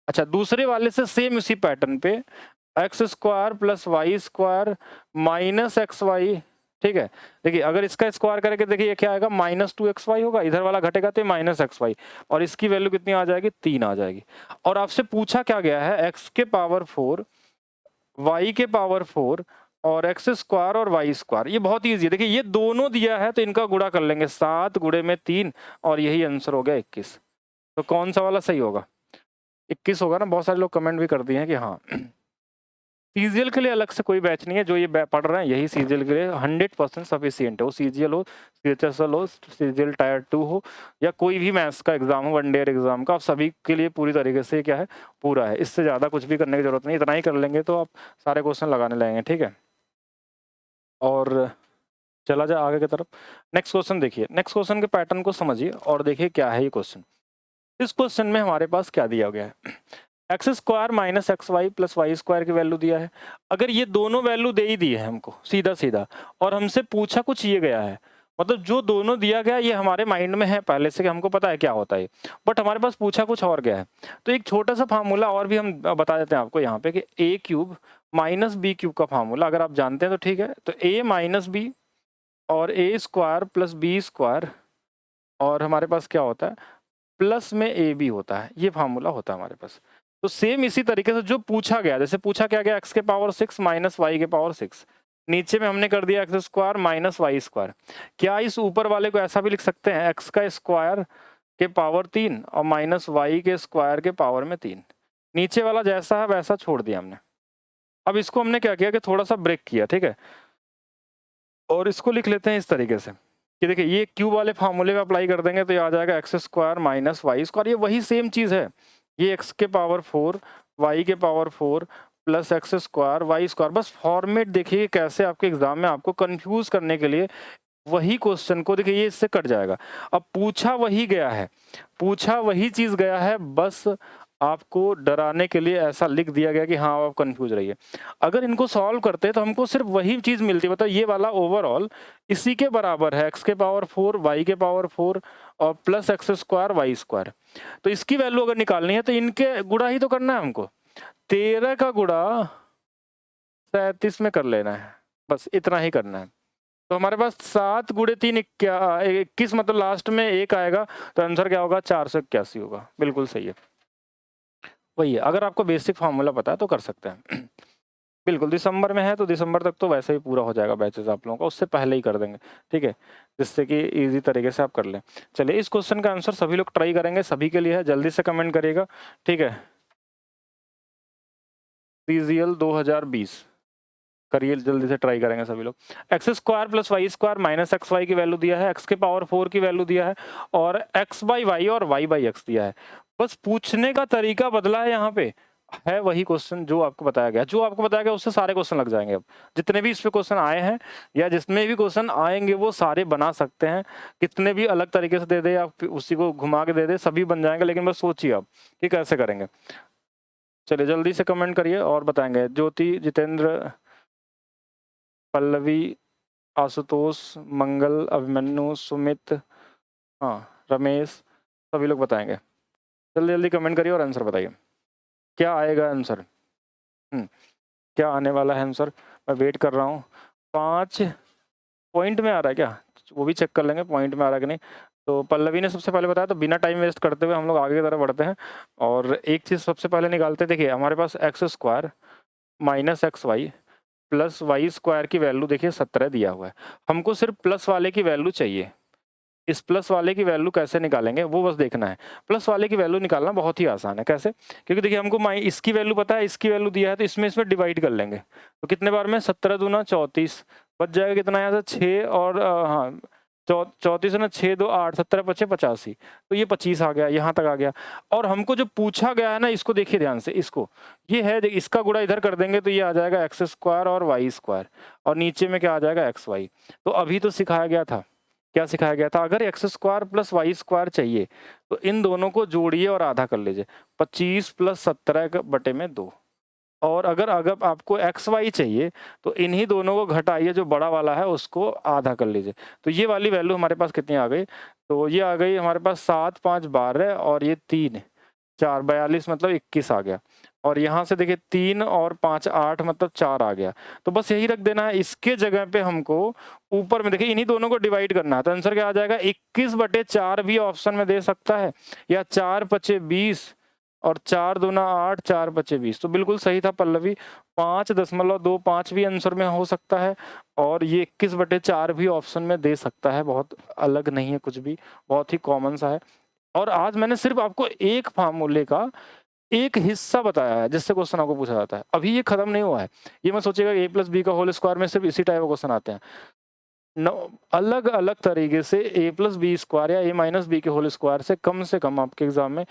अच्छा, दूसरे वाले से सेम उसी पैटर्न पे x square plus Y square minus x y, ठीक है? देखिए अगर इसका स्क्वायर करेंगे, देखिए ये क्या आएगा? -2xy होगा, इधर वाला घटेगा तो -xy, और इसकी वैल्यू कितनी आ जाएगी? 3 आ जाएगी। और आपसे पूछा क्या गया है? x के पावर 4, y के पावर 4 और एक्स स्क्वायर और वाई स्क्वायर। ये बहुत ईजी है, देखिए ये दोनों दिया है तो इनका गुणा कर लेंगे, 7 गुणे में 3, और यही आंसर हो गया 21। तो कौन सा वाला सही होगा? 21 होगा ना? बहुत सारे लोग कमेंट भी कर दिए हैं कि हाँ। सीजीएल के लिए अलग से कोई बैच नहीं है, जो ये पढ़ रहे हैं यही सीजीएल के लिए 100% सफिशिएंट है। वो सीजीएल हो, सीएचएसएल हो, सीजीएल टायर 2 हो, या कोई भी मैथ्स का एग्जाम हो, वन ईयर एग्जाम का, आप सभी के लिए पूरी तरीके से क्या है, पूरा है। इससे ज़्यादा कुछ भी करने की जरूरत नहीं, इतना ही कर लेंगे तो आप सारे क्वेश्चन लगाने लगेंगे, ठीक है? और चला जाए आगे की तरफ। नेक्स्ट क्वेश्चन देखिए, नेक्स्ट क्वेश्चन के पैटर्न को समझिए और देखिए क्या है ये क्वेश्चन। इस क्वेश्चन में हमारे पास क्या दिया गया है? X square minus x Y plus Y square की वैल्यू दिया है। अगर ये दोनों वैल्यू दे ही दी है हमको सीधा सीधा, और हमसे पूछा कुछ ये गया है, मतलब जो दोनों दिया गया ये हमारे माइंड में है पहले से कि हमको पता है क्या होता है, बट हमारे पास पूछा कुछ और गया है। तो एक छोटा सा फार्मूला और भी हम बता देते हैं आपको यहाँ पे कि ए क्यूब माइनस बी क्यूब का फार्मूला अगर आप जानते हैं तो ठीक है। तो ए माइनस बी और ए स्क्वायर प्लस बी स्क्वायर, और हमारे पास क्या होता है? प्लस में ए बी होता है, ये फार्मूला होता है हमारे पास। तो सेम इसी तरीके से जो पूछा गया, जैसे पूछा क्या गया, एक्स के पावर 6 माइनस वाई के पावर 6, नीचे में हमने कर दिया x square minus y square. क्या इस ऊपर वाले को ऐसा भी लिख सकते हैं, एक्स का स्क्वायर के पावर 3 और माइनस वाई के स्क्वायर के पावर में 3? नीचे वाला जैसा है वैसा छोड़ दिया हमने। अब इसको हमने क्या किया कि थोड़ा सा ब्रेक किया, ठीक है? और इसको लिख लेते हैं इस तरीके से कि देखिए ये क्यूब वाले फार्मूले पे अप्लाई कर देंगे तो ये आ जाएगा x square minus y square. ये वही सेम चीज़ है, ये एक्स के पावर 4 वाई के power 4 plus x square Y square. बस फॉर्मेट देखिए कैसे आपके एग्जाम में आपको कंफ्यूज करने के लिए वही क्वेश्चन को देखिए ये इससे कट जाएगा। अब पूछा वही गया है, पूछा वही चीज़ गया है, बस आपको डराने के लिए ऐसा लिख दिया गया कि हाँ आप कंफ्यूज रहिए। अगर इनको सॉल्व करते तो हमको सिर्फ वही चीज़ मिलती, मतलब ये वाला ओवरऑल इसी के बराबर है, एक्स के पावर 4 वाई के पावर 4 और plus x square Y square. तो इसकी वैल्यू अगर निकालनी है तो इनके गुणा ही तो करना है हमको। 13 का गुणा 37 में कर लेना है, बस इतना ही करना है। तो हमारे पास 7 गुणे 3 21, मतलब लास्ट में एक आएगा, तो आंसर क्या होगा? 481 होगा। बिल्कुल सही है, वही है। अगर आपको बेसिक फार्मूला पता है तो कर सकते हैं। बिल्कुल, दिसंबर में है तो दिसंबर तक तो वैसे ही पूरा हो जाएगा बैचेस आप लोगों का, उससे पहले ही कर देंगे, ठीक है? जिससे कि इजी तरीके से आप कर लें। चलिए इस क्वेश्चन का आंसर सभी लोग ट्राई करेंगे, सभी के लिए है, जल्दी से कमेंट करिएगा, ठीक है? सीजीएल 2020 करिए, जल्दी से ट्राई करेंगे सभी लोग। X square plus Y square minus x Y की वैल्यू दिया है, एक्स के पावर 4 की वैल्यू दिया है, और एक्स बाई वाई और वाई बाई एक्स दिया है। बस पूछने का तरीका बदला है, यहाँ पे है वही क्वेश्चन जो आपको बताया गया, जो आपको बताया गया उससे सारे क्वेश्चन लग जाएंगे। अब जितने भी इस पे क्वेश्चन आए हैं या जिसमें भी क्वेश्चन आएंगे वो सारे बना सकते हैं, कितने भी अलग तरीके से दे दे या उसी को घुमा के दे दे, सभी बन जाएंगे। लेकिन बस सोचिए आप कि कैसे करेंगे। चलिए जल्दी से कमेंट करिए और बताएंगे। ज्योति, जितेंद्र, पल्लवी, आशुतोष, मंगल, अभिमन्यु, सुमित, हाँ रमेश, सभी लोग बताएंगे। जल्दी जल्दी कमेंट करिए और आंसर बताइए, क्या आएगा आंसर। क्या आने वाला है आंसर, मैं वेट कर रहा हूँ। 5 पॉइंट में आ रहा है क्या, वो भी चेक कर लेंगे पॉइंट में आ रहा है कि नहीं। तो पल्लवी ने सबसे पहले बताया, तो बिना टाइम वेस्ट करते हुए हम लोग आगे की तरफ बढ़ते हैं और एक चीज़ सबसे पहले निकालते हैं। देखिए हमारे पास X square minus x Y plus Y square की वैल्यू देखिए 17 दिया हुआ है। हमको सिर्फ प्लस वाले की वैल्यू चाहिए। इस प्लस वाले की वैल्यू कैसे निकालेंगे वो बस देखना है। प्लस वाले की वैल्यू निकालना बहुत ही आसान है। कैसे, क्योंकि देखिए हमको इसकी वैल्यू पता है, इसकी वैल्यू दिया है, तो इसमें डिवाइड कर लेंगे। तो कितने बार में, 17 दूना 34, बच जाएगा कितना यहाँ से 6 और हाँ 34 ना 6 2 8, 17 पचे 85, तो ये 25 आ गया, यहाँ तक आ गया। और हमको जो पूछा गया है ना, इसको देखिए ध्यान से, इसको ये है, इसका गुणा इधर कर देंगे तो ये आ जाएगा एक्स स्क्वायर और वाई स्क्वायर, और नीचे में क्या आ जाएगा एक्स वाई। तो अभी तो सिखाया गया था, क्या सिखाया गया था, अगर x square plus Y square चाहिए तो इन दोनों को जोड़िए और आधा कर लीजिए, 25 प्लस 17 बटे में 2। और अगर आपको एक्स वाई चाहिए तो इन्हीं दोनों को घटाइए, जो बड़ा वाला है उसको आधा कर लीजिए। तो ये वाली वैल्यू हमारे पास कितनी आ गई, तो ये आ गई हमारे पास 7 5 12 और ये 3 4 42 मतलब 21 आ गया। और यहाँ से देखिए 3 और 5 8 मतलब 4 आ गया। तो बस यही रख देना है, इसके जगह पे हमको ऊपर में देखिए इन्हीं दोनों को डिवाइड करना है। तो आंसर क्या आ जाएगा, 21/4 भी ऑप्शन में दे सकता है, या 4 पचे 20 और 4 दूना 8 4 पचे 20। तो बिल्कुल सही था पल्लवी, 5.25 भी आंसर में हो सकता है, और ये 21/4 भी ऑप्शन में दे सकता है। बहुत अलग नहीं है कुछ भी, बहुत ही कॉमन सा है। और आज मैंने सिर्फ आपको एक फार्मूले का एक हिस्सा बताया है जिससे क्वेश्चन आपको पूछा जाता है। अभी ये खत्म नहीं हुआ है, ये मत सोचिएगा a प्लस बी का होल स्क्वायर में सिर्फ इसी टाइप के क्वेश्चन आते हैं। अलग अलग तरीके से a प्लस बी स्क्वायर या a माइनस बी के होल स्क्वायर से कम आपके एग्जाम में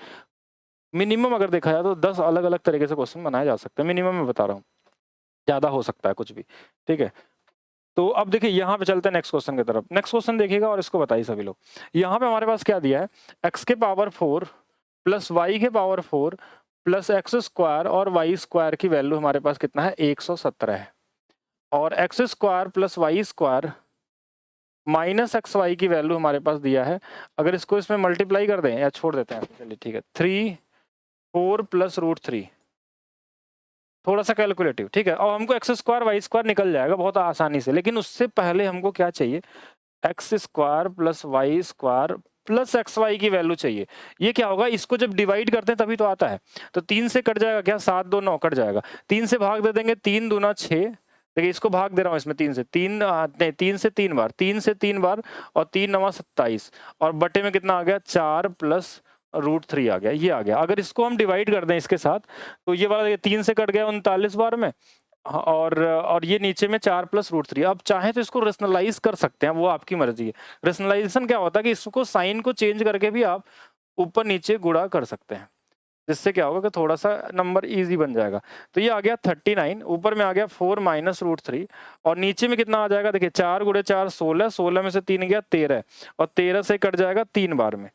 मिनिमम अगर देखा जाए तो 10 अलग अलग तरीके से क्वेश्चन बनाए जा सकते हैं। मिनिमम मैं बता रहा हूँ, ज्यादा हो सकता है कुछ भी, ठीक है। तो अब देखिए यहाँ पे चलते हैं नेक्स्ट क्वेश्चन की तरफ। नेक्स्ट क्वेश्चन देखिएगा और इसको बताइए सभी लोग। यहाँ पे हमारे पास क्या दिया है, एक्स के पावर 4 प्लस वाई के पावर 4 प्लस एक्स स्क्वायर और वाई स्क्वायर की वैल्यू हमारे पास कितना है, 117 है। और x square plus Y square minus x Y की वैल्यू हमारे पास दिया है। अगर इसको इसमें मल्टीप्लाई कर दें या छोड़ देते हैं, चलिए ठीक है, 3 4 प्लस √3, थोड़ा सा कैलकुलेटिव, ठीक है। और हमको एक्स स्क्वायर वाई स्क्वायर निकल जाएगा बहुत आसानी से, लेकिन उससे पहले हमको क्या चाहिए, x square plus Y square plus x Y की वैल्यू चाहिए। ये क्या होगा, इसको जब डिवाइड करते हैं तभी तो आता है। तो 3 से कट जाएगा क्या, 7 2 9 कट जाएगा, 3 से भाग दे देंगे, 3 दूना 6, देखिए इसको भाग दे रहा हूँ इसमें 3 से 3 नहीं 3 से 3 बार, 3 से 3 बार और 3 9 27, और बटे में कितना आ गया 4 प्लस √3 आ गया, ये आ गया। अगर इसको हम डिवाइड कर दें इसके साथ तो ये वाला 3 से कट गया 39 बार में, और ये नीचे में 4 प्लस √3। अब चाहे तो इसको रेशनलाइज कर सकते हैं, वो आपकी मर्जी है। रेशनलाइजेशन क्या होता है कि इसको साइन को चेंज करके भी आप ऊपर नीचे गुणा कर सकते हैं, जिससे क्या होगा कि थोड़ा सा नंबर इजी बन जाएगा। तो ये आ गया 39, ऊपर में आ गया 4 माइनस √3, और नीचे में कितना आ जाएगा, देखिए 4 × 4 16, 16 में से 3 गया 13, और 13 से कट जाएगा 3 बार में,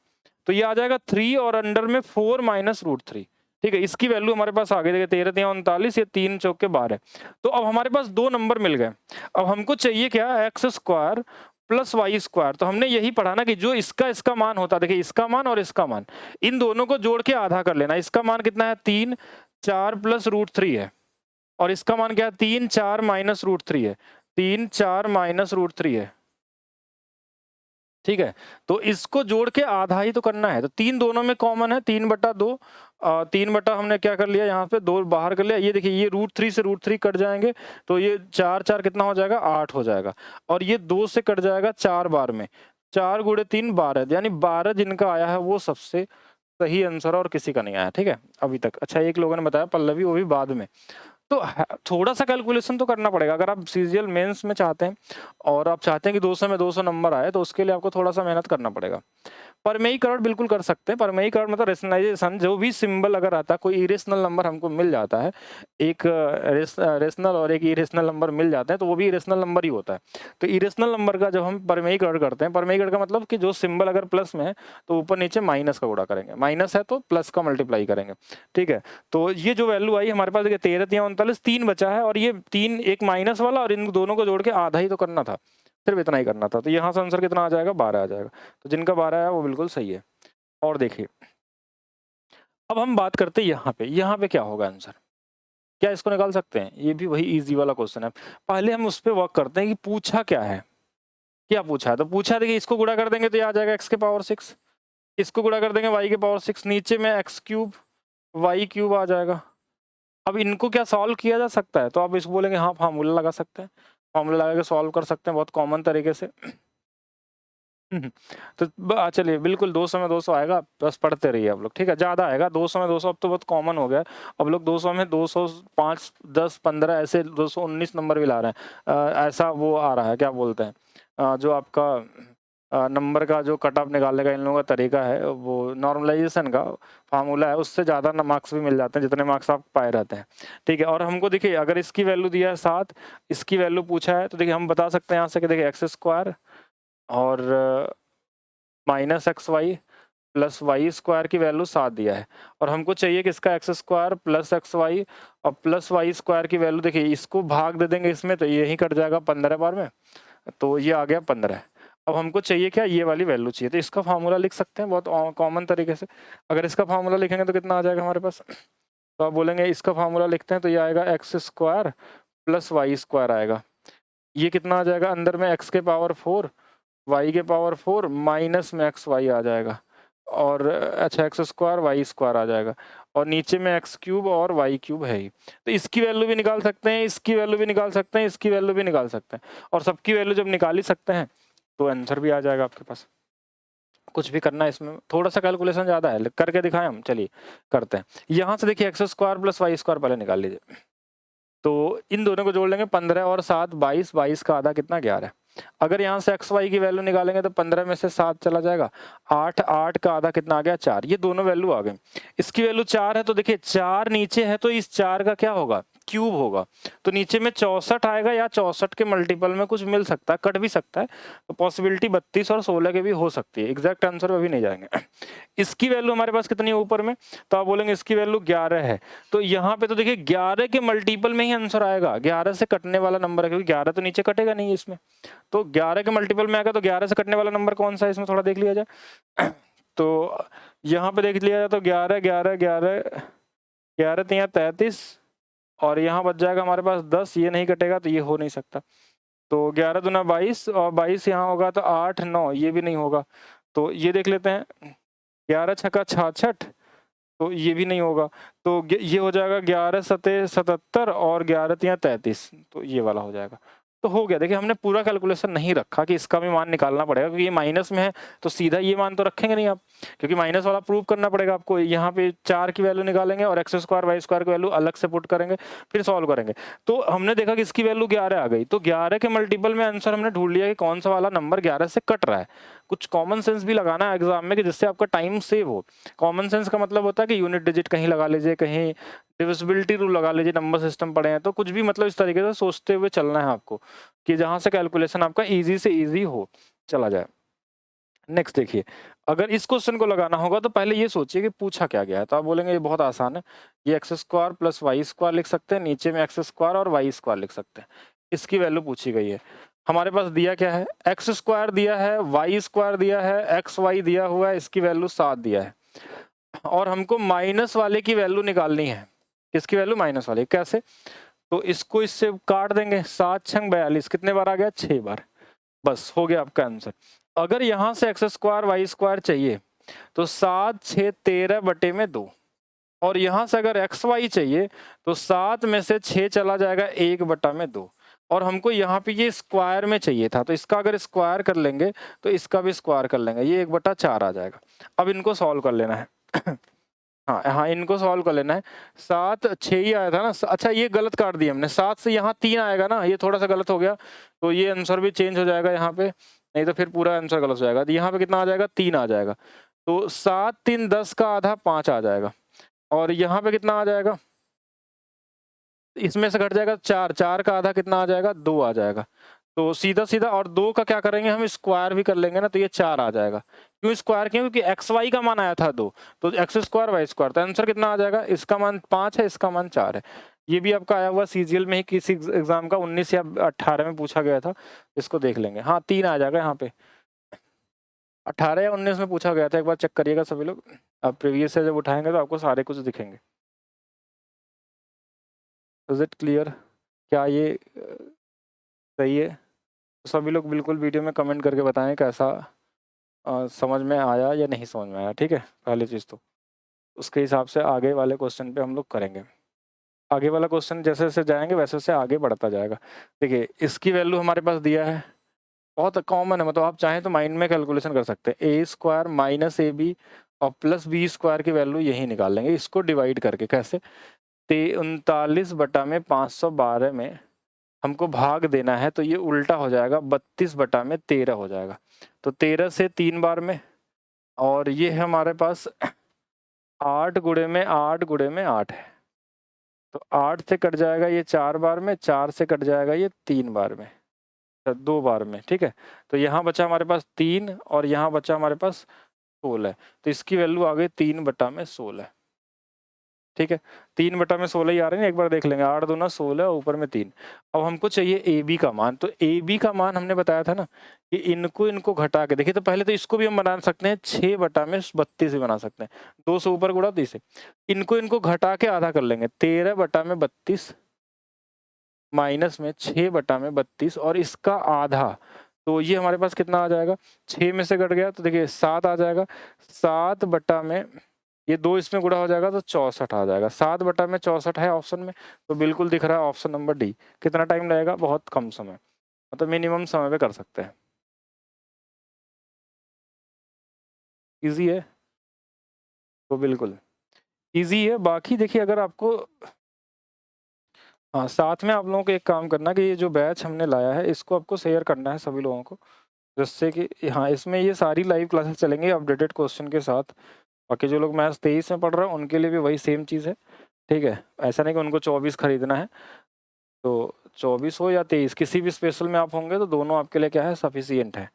तो ये आ जाएगा 3 और अंडर में 4 माइनस √3, ठीक है। इसकी वैल्यू हमारे पास आ गई, देखिए 13 3 39, ये 3 चौके 12। तो अब हमारे पास 2 नंबर मिल गए। अब हमको चाहिए क्या, x square plus Y square. तो हमने यही पढ़ा ना कि जो इसका मान होता है, देखिए इसका मान और इसका मान, इन दोनों को जोड़ के आधा कर लेना। इसका मान कितना है 3 4 प्लस √3 है, और इसका मान क्या है 3 4 माइनस √3 है, 3 4 माइनस √3 है, ठीक है। तो इसको जोड़ के आधा ही तो करना है, तो 3 दोनों में कॉमन है, 3/2, 3 हमने क्या कर लिया यहाँ पे 2 बाहर कर लिया। ये देखिए ये √3 से √3 कट जाएंगे, तो ये 4 4 कितना हो जाएगा 8 हो जाएगा, और ये 2 से कट जाएगा 4 बार में, 4 × 3 12, यानी 12 जिनका आया है वो सबसे सही आंसर, और किसी का नहीं आया, ठीक है अभी तक। अच्छा एक लोगों ने बताया पल्लवी, वो भी बाद में। तो थोड़ा-सा कैलकुलेशन तो करना पड़ेगा। अगर आप सीजीएल मेंस में चाहते हैं और आप चाहते हैं कि 200 में 200 नंबर आए, तो उसके लिए आपको थोड़ा-सा मेहनत करना पड़ेगा। परमेयीकरण बिल्कुल कर सकते हैं। परमेयीकरण मतलब रेशनलाइज़ेशन, जो भी सिंबल अगर आता है, कोई इरेशनल नंबर हमको मिल जाता है, एक रेशनल और एक इरेशनल नंबर मिल जाते हैं, तो वो भी इरेशनल नंबर ही होता है। तो इरेशनल नंबर का जब हम परमेयीकरण करते हैं, परमेयीकरण का मतलब कि जो सिंबल अगर प्लस में है, तो ऊपर-नीचे माइनस का गुणा करेंगे। माइनस है तो प्लस का मल्टीप्लाई करेंगे, ठीक है? तो ये जो वैल्यू आई हमारे पास, देखिए 13 तिया 39, 3 बचा है और ये 3 एक माइनस वाला और इन दोनों को जोड़ के आधा ही तो करना था। सिर्फ इतना ही करना था। तो यहाँ से आंसर कितना आ जाएगा? 12 आ जाएगा। तो जिनका 12 है वो बिल्कुल सही है। और देखिए, अब हम बात करते हैं यहाँ पे क्या होगा आंसर? क्या इसको निकाल सकते हैं? ये भी वही ईज़ी वाला क्वेश्चन है। पहले हम उस पे वर्क करते हैं कि पूछा क्या है? क्या पूछा है? तो पूछा, देखिए इसको गुणा कर देंगे तो ये आ जाएगा x की पावर 6, इसको गुणा कर देंगे y की पावर 6, नीचे में x क्यूब y क्यूब आ जाएगा। अब इनको क्या सॉल्व किया जा सकता है? तो आप इसको बोलेंगे हाँ, फार्मूला लगा सकते हैं। फार्मूला लगा के सॉल्व कर सकते हैं बहुत कॉमन तरीके से। तो चलिए, बिल्कुल 200 में 200 आएगा, बस पढ़ते रहिए आप लोग, ठीक है? ज़्यादा आएगा 200 में 200, अब तो बहुत कॉमन हो गया है। अब लोग 200 में 205, 10, 15 ऐसे 219 नंबर भी ला रहे हैं। ऐसा वो आ रहा है, क्या बोलते हैं, जो आपका नंबर का जो कट ऑफ निकालने का इन लोगों का तरीका है, वो नॉर्मलाइजेशन का फार्मूला है, उससे ज़्यादा मार्क्स भी मिल जाते हैं जितने मार्क्स आप पाए रहते हैं, ठीक है? और हमको देखिए, अगर इसकी वैल्यू दिया है 7, इसकी वैल्यू पूछा है, तो देखिए हम बता सकते हैं यहाँ से कि देखिए एक्स स्क्वायर और minus x Y plus Y square की वैल्यू 7 दिया है और हमको चाहिए कि इसका x square plus x y और प्लस वाई स्क्वायर की वैल्यू, देखिए इसको भाग दे देंगे इसमें तो यही कट जाएगा 15 बार में, तो ये आ गया 15। अब हमको चाहिए क्या? ये वाली वैल्यू चाहिए, तो इसका फार्मूला लिख सकते हैं बहुत कॉमन तरीके से। अगर इसका फार्मूला लिखेंगे तो कितना आ जाएगा हमारे पास? तो आप बोलेंगे इसका फार्मूला लिखते हैं तो ये आएगा x square plus Y square आएगा। ये कितना आ जाएगा? अंदर में एक्स के पावर 4 वाई के पावर 4 माइनस में एक्स वाई आ जाएगा और अच्छा एक्स स्क्वायर वाई स्क्वायर आ जाएगा और नीचे में एक्स क्यूब और वाई क्यूब है ही। तो इसकी वैल्यू भी निकाल सकते हैं, इसकी वैल्यू भी निकाल सकते हैं, इसकी वैल्यू भी निकाल सकते हैं और सबकी वैल्यू जब निकाल ही सकते हैं तो आंसर भी आ जाएगा आपके पास। कुछ भी करना है इसमें, थोड़ा सा कैलकुलेशन ज़्यादा है, करके दिखाएं हम, चलिए करते हैं। यहाँ से देखिए x square plus Y square पहले निकाल लीजिए। तो इन दोनों को जोड़ लेंगे, 15 और 7 22, 22 का आधा कितना? 11। अगर यहाँ से एक्स वाई की वैल्यू निकालेंगे तो 15 में से 7 चला जाएगा, 8, 8 का आधा कितना आ गया? 4। ये दोनों वैल्यू आ गए। इसकी वैल्यू 4 है तो देखिए 4 नीचे है तो इस 4 का क्या होगा? क्यूब होगा। तो नीचे में 64 आएगा या 64 के मल्टीपल में कुछ मिल सकता है, कट भी सकता है। तो पॉसिबिलिटी 32 और 16 के भी हो सकती है। एग्जैक्ट आंसर अभी नहीं जाएंगे। इसकी वैल्यू हमारे पास कितनी है ऊपर में? तो आप बोलेंगे इसकी वैल्यू 11 है। तो यहाँ पे तो देखिए 11 के मल्टीपल में ही आंसर आएगा। 11 से कटने वाला नंबर है, क्योंकि 11 तो नीचे कटेगा नहीं इसमें। तो 11 के मल्टीपल में आएगा, तो 11 से कटने वाला नंबर कौन सा है इसमें, थोड़ा देख लिया जाए। तो यहाँ पे देख लिया जाए तो 11, 11, 11, 11 तिया 33 और यहाँ बच जाएगा हमारे पास 10। ये नहीं कटेगा तो ये हो नहीं सकता। तो 11 दूना 22 और 22 यहाँ होगा तो 8, 9, ये भी नहीं होगा। तो ये देख लेते हैं, 11 छक्का 66, तो ये भी नहीं होगा। तो ये हो जाएगा 11 सते 77 और 11 तिया 33, तो ये वाला हो जाएगा। तो हो गया। देखिए हमने पूरा कैलकुलेशन नहीं रखा कि इसका भी मान निकालना पड़ेगा, क्योंकि ये माइनस में है तो सीधा ये मान तो रखेंगे नहीं आप, क्योंकि माइनस वाला प्रूव करना पड़ेगा आपको। यहाँ पे 4 की वैल्यू निकालेंगे और एक्स स्क्वायर वाई स्क्वायर की वैल्यू अलग से पुट करेंगे, फिर सॉल्व करेंगे। तो हमने देखा कि इसकी वैल्यू 11 आ गई, तो 11 के मल्टीपल में आंसर हमने ढूंढ लिया कि कौन सा वाला नंबर 11 से कट रहा है। कुछ कॉमन सेंस भी लगाना है एग्जाम में कि जिससे आपका टाइम सेव हो। कॉमन सेंस का मतलब होता है कि यूनिट डिजिट कहीं लगा लीजिए, कहीं डिविजिबिलिटी रूल लगा लीजिए, नंबर सिस्टम पढ़े हैं तो कुछ भी, मतलब इस तरीके से सोचते हुए चलना है आपको कि जहां से कैलकुलेशन आपका इजी से इजी हो चला जाए। नेक्स्ट देखिए, अगर इस क्वेश्चन को लगाना होगा तो पहले ये सोचिए कि पूछा क्या गया है। तो आप बोलेंगे ये बहुत आसान है, ये x square plus Y square लिख सकते हैं, नीचे में एक्स स्क्वायर और वाई स्क्वायर लिख सकते हैं। इसकी वैल्यू पूछी गई है। हमारे पास दिया क्या है? एक्स स्क्वायर दिया है, वाई स्क्वायर दिया है, एक्स वाई दिया हुआ है, इसकी वैल्यू 7 दिया है और हमको माइनस वाले की वैल्यू निकालनी है। किसकी वैल्यू? माइनस वाले। कैसे? तो इसको इससे काट देंगे, 7 छंग 42, कितने बार आ गया? 6 बार। बस हो गया आपका आंसर। अगर यहाँ से एक्स स्क्वायर वाई स्क्वायर चाहिए तो 7 6 13 बटे में 2, और यहाँ से अगर एक्स वाई चाहिए तो 7 में से 6 चला जाएगा 1 बटा में 2, और हमको यहाँ पे ये स्क्वायर में चाहिए था, तो इसका अगर स्क्वायर कर लेंगे तो इसका भी स्क्वायर कर लेंगे, ये 1 बटा 4 आ जाएगा। अब इनको सॉल्व कर लेना है। हाँ, हाँ, इनको सॉल्व कर लेना है। 7 6 ही आया था ना? अच्छा, ये गलत काट दिया हमने। 7 से यहाँ 3 आएगा ना, ये थोड़ा-सा गलत हो गया, तो ये आंसर भी चेंज हो जाएगा यहाँ पे, नहीं तो फिर पूरा आंसर गलत हो जाएगा। तो यहाँ पे कितना आ जाएगा? 3 आ जाएगा। तो 7 3 10 का आधा 5 आ जाएगा। और यहाँ पे कितना आ जाएगा? इसमें से घट जाएगा 4, 4 का आधा कितना आ जाएगा? 2 आ जाएगा। तो सीधा-सीधा, और 2 का क्या करेंगे हम? स्क्वायर भी कर लेंगे ना, तो ये 4 आ जाएगा। क्यों स्क्वायर? क्योंकि एक्स वाई का मान आया था 2, तो एक्स स्क्वायर वाई स्क्वायर, तो आंसर कितना आ जाएगा? इसका मान 5 है, इसका मान 4 है। ये भी आपका आया हुआ सीजीएल में ही, किसी एग्जाम का 19 या 18 में पूछा गया था, इसको देख लेंगे। हाँ, 3 आ जाएगा यहाँ पे। 18 या 19 में पूछा गया था, एक बार चेक करिएगा सभी लोग। अब प्रीवियस से जब उठाएंगे तो आपको सारे कुछ दिखेंगे। Is it clear? क्या ये सही है? सभी लोग बिल्कुल वीडियो में कमेंट करके बताएं कैसा समझ में आया या नहीं समझ में आया, ठीक है? पहली चीज़ तो उसके हिसाब से आगे वाले क्वेश्चन पे हम लोग करेंगे। आगे वाला क्वेश्चन जैसे-जैसे जाएँगे वैसे-वैसे आगे बढ़ता जाएगा। देखिए, इसकी वैल्यू हमारे पास दिया है, बहुत कॉमन है, मतलब आप चाहें तो माइंड में कैलकुलेशन कर सकते हैं। ए स्क्वायर माइनस ए बी और प्लस बी स्क्वायर की वैल्यू यही निकाल लेंगे, इसको डिवाइड करके। कैसे? 39 बटा में 512 में हमको भाग देना है, तो ये उल्टा हो जाएगा, 32 बटा में 13 हो जाएगा। तो 13 से 3 बार में, और ये है हमारे पास 8 गुणे में 8 गुणे में 8 है। तो 8 से कट जाएगा ये 4 बार में, 4 से कट जाएगा ये 3 बार में, 2 बार में, ठीक है? तो यहाँ बचा हमारे पास 3 और यहाँ बचा हमारे पास 16। तो इसकी वैल्यू आ गई 3 बटा में 16, ठीक है? 3 बटा में 16 ही आ रहे हैं, एक बार देख लेंगे। 8 दूना 16, ऊपर में 3। अब हमको चाहिए ए बी का मान, तो ए बी का मान हमने बताया था ना कि इनको घटा के देखिए। तो पहले तो इसको भी हम बना सकते हैं, 6 बटा में 32 भी बना सकते हैं। 2 से ऊपर गुणा 30 है। इनको घटा के आधा कर लेंगे, 13 बटा में 32 माइनस में 6 बटा में 32 और इसका आधा। तो ये हमारे पास कितना आ जाएगा? 6 में से घट गया तो देखिए 7 आ जाएगा। 7 बटा में ये 2 इसमें गुणा हो जाएगा तो 64 आ जाएगा। 7 बटा में 64 है ऑप्शन में, तो बिल्कुल दिख रहा है ऑप्शन नंबर डी। कितना टाइम लगेगा? बहुत कम समय, मतलब मिनिमम समय पे कर सकते हैं। ईजी है, तो बिल्कुल ईजी है। बाकी देखिए, अगर आपको हाँ, साथ में आप लोगों को एक काम करना कि ये जो बैच हमने लाया है इसको आपको शेयर करना है सभी लोगों को, जिससे कि हाँ, इसमें ये सारी लाइव क्लासेस चलेंगी अपडेटेड क्वेश्चन के साथ। बाकी जो लोग मैथ्स 23 में पढ़ रहे हैं उनके लिए भी वही सेम चीज़ है, ठीक है? ऐसा नहीं कि उनको 24 खरीदना है। तो 24 हो या 23, किसी भी स्पेशल में आप होंगे तो दोनों आपके लिए क्या है? सफिशिएंट है,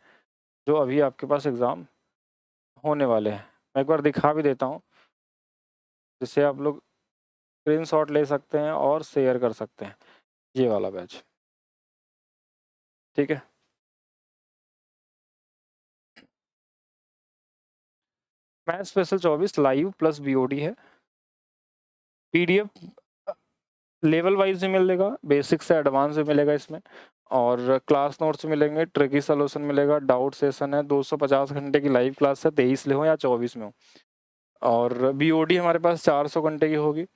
जो अभी आपके पास एग्ज़ाम होने वाले हैं। मैं एक बार दिखा भी देता हूँ, जिससे आप लोग स्क्रीनशॉट ले सकते हैं और शेयर कर सकते हैं। ये वाला बैच, ठीक है? Maths special 24 live plus BOD है। पीडीएफ लेवल वाइज भी मिलेगा, बेसिक से एडवांस भी मिलेगा इसमें, और क्लास नोट्स मिलेंगे, ट्रिकी सॉल्यूशन मिलेगा, डाउट सेशन है, 250 घंटे की लाइव क्लास है, 23 में हो या 24 में हो। और बीओडी हमारे पास 400 घंटे की होगी,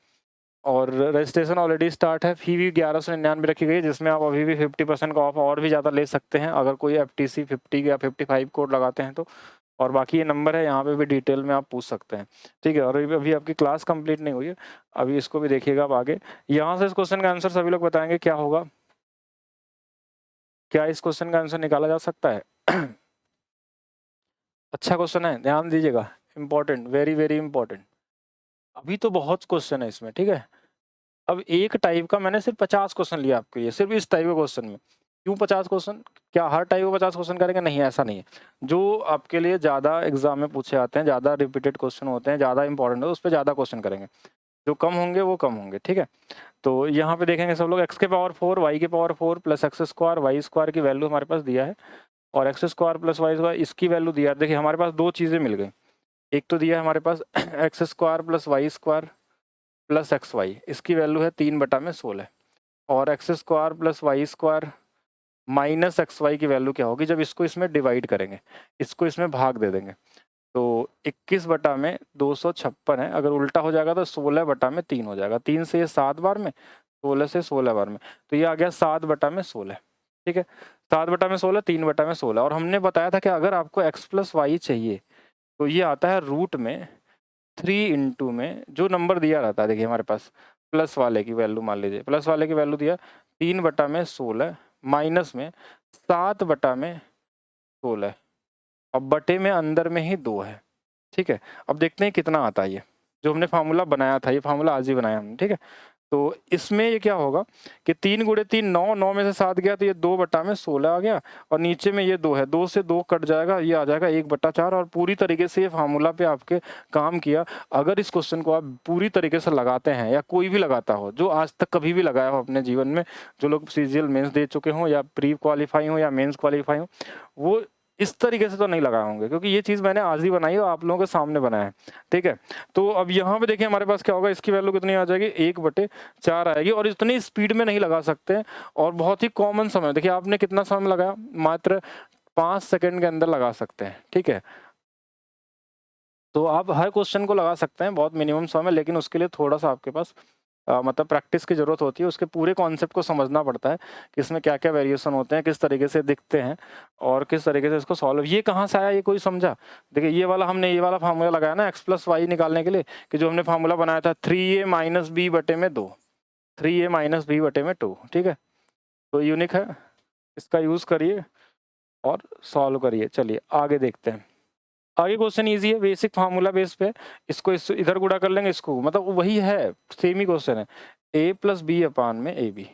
और रजिस्ट्रेशन ऑलरेडी स्टार्ट है। फी भी 1199 रखी गई है, जिसमें आप अभी भी 50% का ऑफ और भी ज़्यादा ले सकते हैं अगर कोई FTC 50 या 55 कोड लगाते हैं तो। और बाकी ये नंबर है, यहाँ पे भी डिटेल में आप पूछ सकते हैं, ठीक है? और अभी आपकी क्लास कंप्लीट नहीं हुई है, अभी इसको भी देखिएगा आप आगे। यहाँ से इस क्वेश्चन का आंसर सभी लोग बताएंगे क्या होगा? क्या इस क्वेश्चन का आंसर निकाला जा सकता है? अच्छा क्वेश्चन है, ध्यान दीजिएगा, इंपॉर्टेंट, वेरी वेरी इंपॉर्टेंट। अभी तो बहुत क्वेश्चन है इसमें, ठीक है? अब एक टाइप का मैंने सिर्फ 50 क्वेश्चन लिया आपके लिए, सिर्फ इस टाइप के क्वेश्चन में। क्यों 50 क्वेश्चन? क्या हर टाइप का 50 क्वेश्चन करेंगे? नहीं, ऐसा नहीं है। जो आपके लिए ज़्यादा एग्जाम में पूछे आते हैं, ज़्यादा रिपीटेड क्वेश्चन होते हैं, ज़्यादा इंपॉर्टेंट है, उस पर ज़्यादा क्वेश्चन करेंगे। जो कम होंगे वो कम होंगे, ठीक है? तो यहाँ पे देखेंगे सब लोग, x के पावर 4 y के power 4 plus x square Y square की वैल्यू हमारे पास दिया है, और x square plus Y square इसकी वैल्यू दिया है। देखिए हमारे पास दो चीज़ें मिल गई, एक तो दिया है हमारे पास X square plus Y square plus x Y, इसकी वैल्यू है 3 बटा में 16, और x square plus Y square minus x Y की वैल्यू क्या होगी? जब इसको इसमें डिवाइड करेंगे, इसको इसमें भाग दे देंगे, तो 21 बटा में 256 है। अगर उल्टा हो जाएगा तो 16 बटा में 3 हो जाएगा। 3 से ये 7 बार में, 16 से 16 बार में, तो ये आ गया 7 बटा में 16, ठीक है? 7 बटा में 16, 3 बटा में 16। और हमने बताया था कि अगर आपको x प्लस वाई चाहिए तो ये आता है रूट में 3 इंटू में जो नंबर दिया रहता है, देखिए हमारे पास प्लस वाले की वैल्यू मान लीजिए, प्लस वाले की वैल्यू दिया 3/16 माइनस में 7/16 और बटे में अंदर में ही 2 है, ठीक है। अब देखते हैं कितना आता है ये, जो हमने फार्मूला बनाया था, ये फार्मूला आज ही बनाया हमने, ठीक है। तो इसमें ये क्या होगा कि 3 गुणे 3 9, 9 में से 7 गया तो ये 2/16 आ गया और नीचे में ये 2 है, 2 से 2 कट जाएगा, ये आ जाएगा 1/4 और पूरी तरीके से ये फार्मूला पे आपके काम किया। अगर इस क्वेश्चन को आप पूरी तरीके से लगाते हैं या कोई भी लगाता हो, जो आज तक कभी भी लगाया हो अपने जीवन में, जो लोग सीजीएल मेंस दे चुके हों या प्री क्वालिफाई हो या मेंस क्वालिफाई हो, वो इस तरीके से तो नहीं लगाए होंगे, क्योंकि ये चीज़ मैंने आज ही बनाई और आप लोगों के सामने बनाया है, ठीक है। तो अब यहाँ पे देखिए हमारे पास क्या होगा, इसकी वैल्यू कितनी आ जाएगी, 1/4 आएगी और इतनी स्पीड में नहीं लगा सकते और बहुत ही कॉमन समय, देखिए आपने कितना समय लगाया, मात्र 5 सेकंड के अंदर लगा सकते हैं, ठीक है। तो आप हर क्वेश्चन को लगा सकते हैं बहुत मिनिमम समय, लेकिन उसके लिए थोड़ा सा आपके पास मतलब प्रैक्टिस की ज़रूरत होती है, उसके पूरे कॉन्सेप्ट को समझना पड़ता है कि इसमें क्या-क्या वेरिएशन होते हैं, किस तरीके से दिखते हैं और किस तरीके से इसको सॉल्व, ये कहाँ से आया ये कोई समझा? देखिए ये वाला हमने ये वाला फार्मूला लगाया ना x प्लस वाई निकालने के लिए, कि जो हमने फार्मूला बनाया था 3a माइनस बी बटे में 2, 3a माइनस बी बटे में 2, ठीक है। तो यूनिक है, इसका यूज़ करिए और सॉल्व करिए। चलिए आगे देखते हैं। आगे क्वेश्चन ईज़ी है, बेसिक फार्मूला बेस पे, इसको इस इधर गुणा कर लेंगे, इसको मतलब वही है, सेम ही क्वेश्चन है, a प्लस बी अपान में ए बी।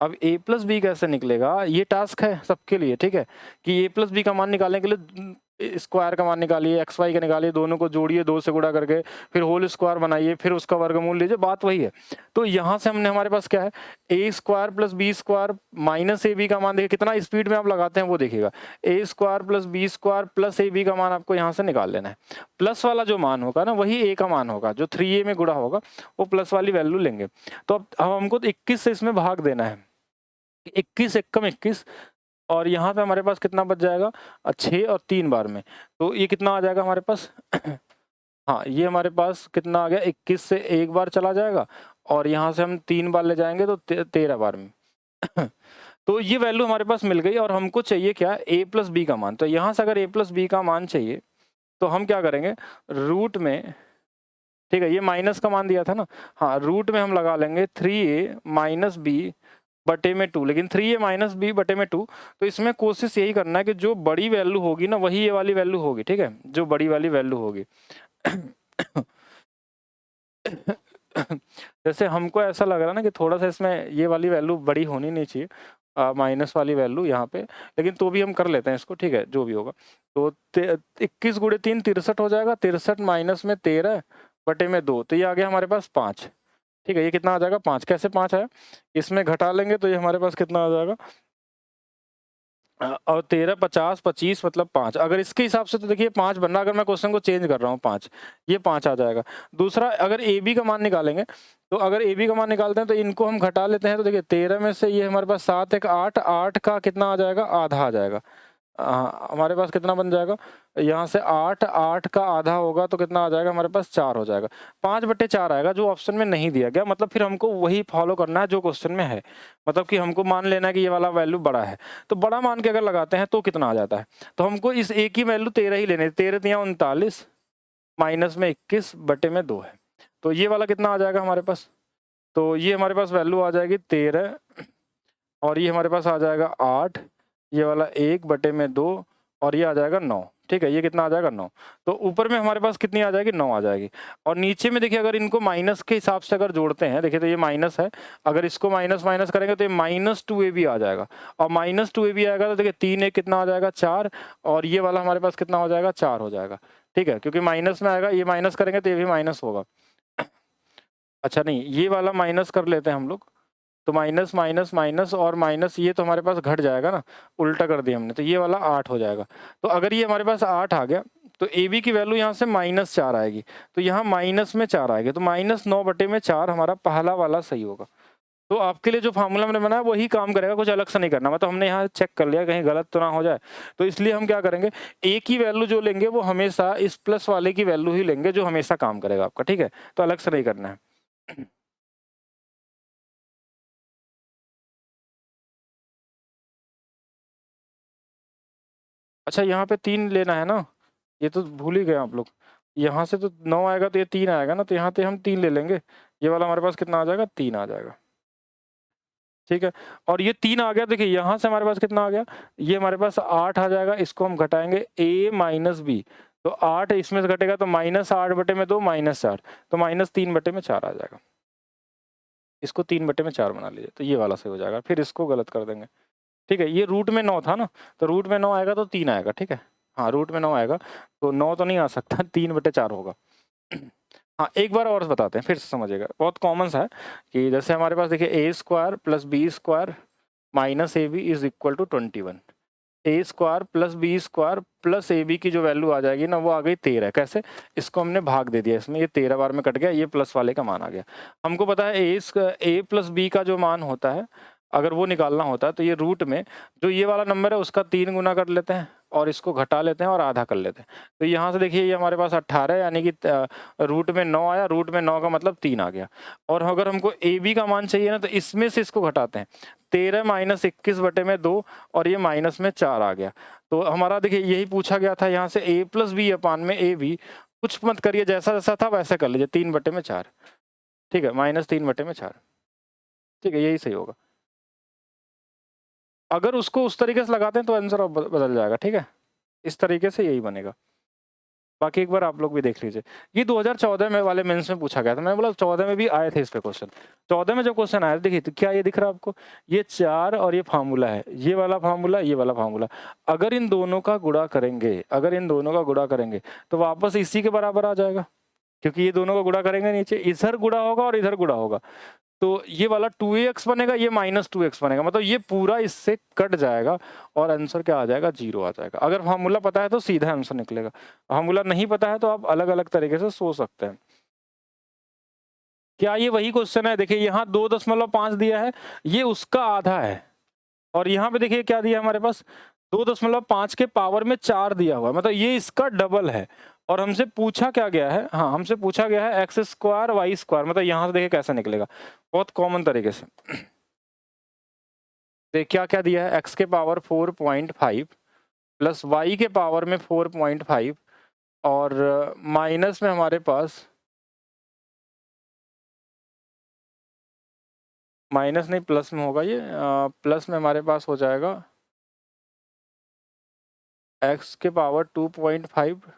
अब a प्लस बी कैसे निकलेगा, ये टास्क है सबके लिए, ठीक है, कि a प्लस बी का मान निकालने के लिए स्क्वायर का मान निकालिए, एक्स वाई का निकालिए, दोनों को जोड़िए 2 से गुणा करके, फिर होल स्क्वायर बनाइए, फिर उसका वर्गमूल लीजिए, बात वही है। तो यहाँ से हमने, हमारे पास क्या है, A square plus B square minus A B का मान, देखिए कितना स्पीड में आप लगाते हैं वो देखिएगा, A square plus B square plus A B का मान आपको यहाँ से निकाल लेना है। प्लस वाला जो मान होगा ना, वही ए का मान होगा, जो 3a में गुणा होगा वो प्लस वाली वैल्यू लेंगे। तो अब हमको 21 से इसमें भाग देना है, 21 एकम 21 और यहाँ पे हमारे पास कितना बच जाएगा, 6 और 3 बार में, तो ये कितना आ जाएगा हमारे पास हाँ, ये हमारे पास कितना आ गया, 21 से एक बार चला जाएगा और यहाँ से हम 3 बार ले जाएंगे तो 13 बार में तो ये वैल्यू हमारे पास मिल गई और हमको चाहिए क्या, a प्लस बी का मान। तो यहाँ से अगर a प्लस बी का मान चाहिए तो हम क्या करेंगे, रूट में, ठीक है, ये माइनस का मान दिया था ना, हाँ, रूट में हम लगा लेंगे 3a माइनस बी बटे में 2, लेकिन 3a माइनस बी बटे में 2, तो इसमें कोशिश यही करना है कि जो बड़ी वैल्यू होगी ना वही ये वाली वैल्यू होगी, ठीक है, जो बड़ी वाली वैल्यू होगी जैसे हमको ऐसा लग रहा है ना कि थोड़ा सा इसमें ये वाली वैल्यू बड़ी होनी नहीं चाहिए, माइनस वाली वैल्यू यहाँ पे, लेकिन तो भी हम कर लेते हैं इसको, ठीक है, जो भी होगा। तो 21 गुणे 3 63 हो जाएगा, 63 माइनस में 13 बटे में 2, तो ये आ गया हमारे पास 5, ठीक है। ये कितना आ जाएगा, 5, कैसे 5 आया, इसमें घटा लेंगे तो ये हमारे पास कितना आ जाएगा, और 13 50 25 मतलब 5, अगर इसके हिसाब से तो देखिए 5 बन रहा, अगर मैं क्वेश्चन को चेंज कर रहा हूँ 5, ये 5 आ जाएगा। दूसरा, अगर ए बी का मान निकालेंगे, तो अगर ए बी का मान निकालते हैं तो इनको हम घटा लेते हैं, तो देखिए 13 में से ये हमारे पास 7 एक 8, 8 का कितना आ जाएगा, आधा आ जाएगा। हमारे पास कितना बन जाएगा, यहाँ से 8, 8 का आधा होगा तो कितना आ जाएगा हमारे पास, 4 हो जाएगा, 5/4 आएगा, जो ऑप्शन में नहीं दिया गया। मतलब फिर हमको वही फॉलो करना है जो क्वेश्चन में है, मतलब कि हमको मान लेना है कि ये वाला वैल्यू बड़ा है, तो बड़ा मान के अगर लगाते हैं तो कितना आ जाता है, तो हमको इस एक ही वैल्यू 13 ही लेने, 13 तिया 39 माइनस में 21 बटे में 2 है, तो ये वाला कितना आ जाएगा हमारे पास, तो ये हमारे पास वैल्यू आ जाएगी 13 और ये हमारे पास आ जाएगा 8, ये वाला 1 बटे में 2 और ये आ जाएगा 9, ठीक है, ये कितना आ जाएगा 9, तो ऊपर में हमारे पास कितनी आ जाएगी, 9 आ जाएगी। और नीचे में देखिए अगर इनको माइनस के हिसाब से अगर जोड़ते हैं, देखिए तो ये माइनस है, अगर इसको माइनस माइनस करेंगे तो ये -2ab आ जाएगा, और -2ab आएगा तो देखिए 3 1 कितना आ जाएगा, 4, और ये वाला हमारे पास कितना हो जाएगा, 4 हो जाएगा, ठीक है, क्योंकि माइनस में आएगा, ये माइनस करेंगे तो ये भी माइनस होगा। अच्छा नहीं, ये वाला माइनस कर लेते हैं हम लोग, तो माइनस माइनस माइनस और माइनस, ये तो हमारे पास घट जाएगा ना, उल्टा कर दिया हमने, तो ये वाला 8 हो जाएगा। तो अगर ये हमारे पास 8 आ गया तो ए बी की वैल्यू यहाँ से -4 आएगी, तो यहाँ माइनस में 4 आएगी, तो -9 बटे में 4 हमारा पहला वाला सही होगा। तो आपके लिए जो फार्मूला मैंने बनाया वही काम करेगा, कुछ अलग से नहीं करना, मतलब हमने यहाँ चेक कर लिया कहीं गलत तो ना हो जाए, तो इसलिए हम क्या करेंगे, ए की वैल्यू जो लेंगे वो हमेशा इस प्लस वाले की वैल्यू ही लेंगे, जो हमेशा काम करेगा आपका, ठीक है, तो अलग से नहीं करना है। अच्छा, यहाँ पे 3 लेना है ना, ये तो भूल ही गए आप लोग। यहाँ से तो 9 आएगा तो ये 3 आएगा ना, तो यहाँ पे हम 3 ले लेंगे। ये वाला हमारे पास कितना आ जाएगा? 3 आ जाएगा। ठीक है? और ये 3 आ गया, देखिए यहाँ से हमारे पास कितना आ गया? ये हमारे पास 8 आ जाएगा, इसको हम घटाएँगे a माइनस b, तो 8 इसमें से घटेगा तो -8/2 -4, तो -3/4 आ जाएगा। इसको 3/4 बना लीजिए, तो ये वाला सही हो जाएगा, फिर इसको गलत कर देंगे। ठीक है? ये रूट में 9 था ना, तो रूट में 9 आएगा तो 3 आएगा, ठीक है? हाँ, रूट में 9 आएगा, तो 9 तो नहीं आ सकता, 3/4 होगा। हाँ, एक बार और बताते हैं, फिर से समझिएगा, बहुत कॉमन सा है कि जैसे हमारे पास देखिए a square plus b square minus ab is equal to 21। a square plus b square plus ab की जो वैल्यू आ जाएगी ना, वो आ गई 13। कैसे? इसको हमने भाग दे दिया, इसमें ये 13 बार में कट गया, ये प्लस वाले का मान आ गया। हमको पता है a प्लस b का जो मान होता है, अगर वो निकालना होता है तो ये रूट में जो ये वाला नंबर है उसका 3 गुना कर लेते हैं और इसको घटा लेते हैं और आधा कर लेते हैं। तो यहाँ से देखिए ये हमारे पास 18 यानी कि रूट में 9 आया, रूट में 9 का मतलब 3 आ गया। और अगर हमको ए बी का मान चाहिए ना, तो इसमें से इसको घटाते हैं, 13 माइनस 21/2 और ये माइनस में 4 आ गया। तो हमारा देखिए यही पूछा गया था, यहाँ से a प्लस बी अपान में ए बी, कुछ मत करिए, जैसा जैसा था वैसा कर लीजिए, 3/4। ठीक है, -3/4। ठीक है, यही सही होगा। अगर उसको उस तरीके से लगाते हैं तो आंसर बदल जाएगा। ठीक है, इस तरीके से यही बनेगा। बाकी एक बार आप लोग भी देख लीजिए। ये 2014 में वाले मेंस में पूछा गया था, मैंने बोला 14 में भी आए थे इस पे क्वेश्चन। 14 में जो क्वेश्चन आया, देखिए तो क्या ये दिख रहा है आपको? ये 4 और ये फार्मूला है, ये वाला फार्मूला, ये वाला फार्मूला। अगर इन दोनों का गुणा करेंगे, अगर इन दोनों का गुणा करेंगे तो वापस इसी के बराबर आ जाएगा, क्योंकि ये दोनों का गुणा करेंगे, नीचे इधर गुणा होगा और इधर गुणा होगा, तो ये वाला 2ax बनेगा, ये -2x बनेगा, मतलब ये पूरा इससे कट जाएगा और आंसर क्या आ जाएगा? 0 आ जाएगा। अगर फार्मूला पता है तो सीधा आंसर निकलेगा, फार्मूला नहीं पता है तो आप अलग अलग तरीके से सोच सकते हैं। क्या ये वही क्वेश्चन है? देखिए यहाँ 2.5 दिया है, ये उसका आधा है, और यहाँ पे देखिए क्या दिया हमारे पास? 2.5 के पावर में 4 दिया हुआ है, मतलब ये इसका डबल है। और हमसे पूछा क्या गया है? हाँ, हमसे पूछा गया है x स्क्वायर y स्क्वायर, मतलब यहाँ से देखिए कैसा निकलेगा, बहुत कॉमन तरीके से। देख क्या क्या दिया है? x के पावर 4.5 प्लस y के पावर में 4.5 और माइनस में हमारे पास, माइनस नहीं प्लस में होगा ये, प्लस में हमारे पास हो जाएगा x के पावर 2.5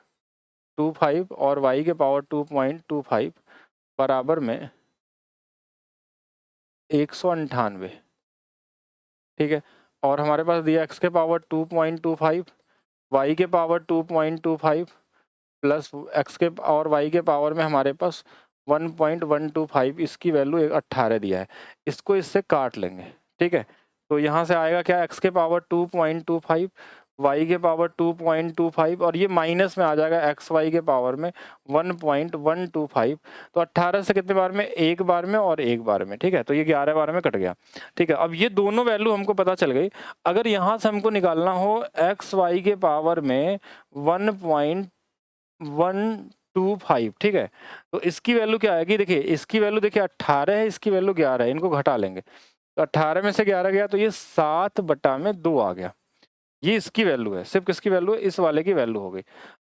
और y के पावर 2.25 बराबर में 198। ठीक है, और हमारे पास दिया x के पावर 2.25, y के पावर 2.25 प्लस x के और y के पावर में हमारे पास 1.125, इसकी वैल्यू 18 दिया है। इसको इससे काट लेंगे। ठीक है, तो यहाँ से आएगा क्या? x के पावर 2.25, y के पावर 2.25 और ये माइनस में आ जाएगा एक्स वाई के पावर में 1.125। तो 18 से कितने बार में? एक बार में और एक बार में। ठीक है, तो ये 11 बार में कट गया। ठीक है, अब ये दोनों वैल्यू हमको पता चल गई। अगर यहाँ से हमको निकालना हो एक्स वाई के पावर में 1.125, ठीक है, तो इसकी वैल्यू क्या आएगी? देखिए इसकी वैल्यू देखिए 18 है, इसकी वैल्यू 11 है, इनको घटा लेंगे तो 18 में से 11 गया तो ये 7/2 आ गया। ये इसकी वैल्यू है, सिर्फ किसकी वैल्यू है? इस वाले की वैल्यू हो गई।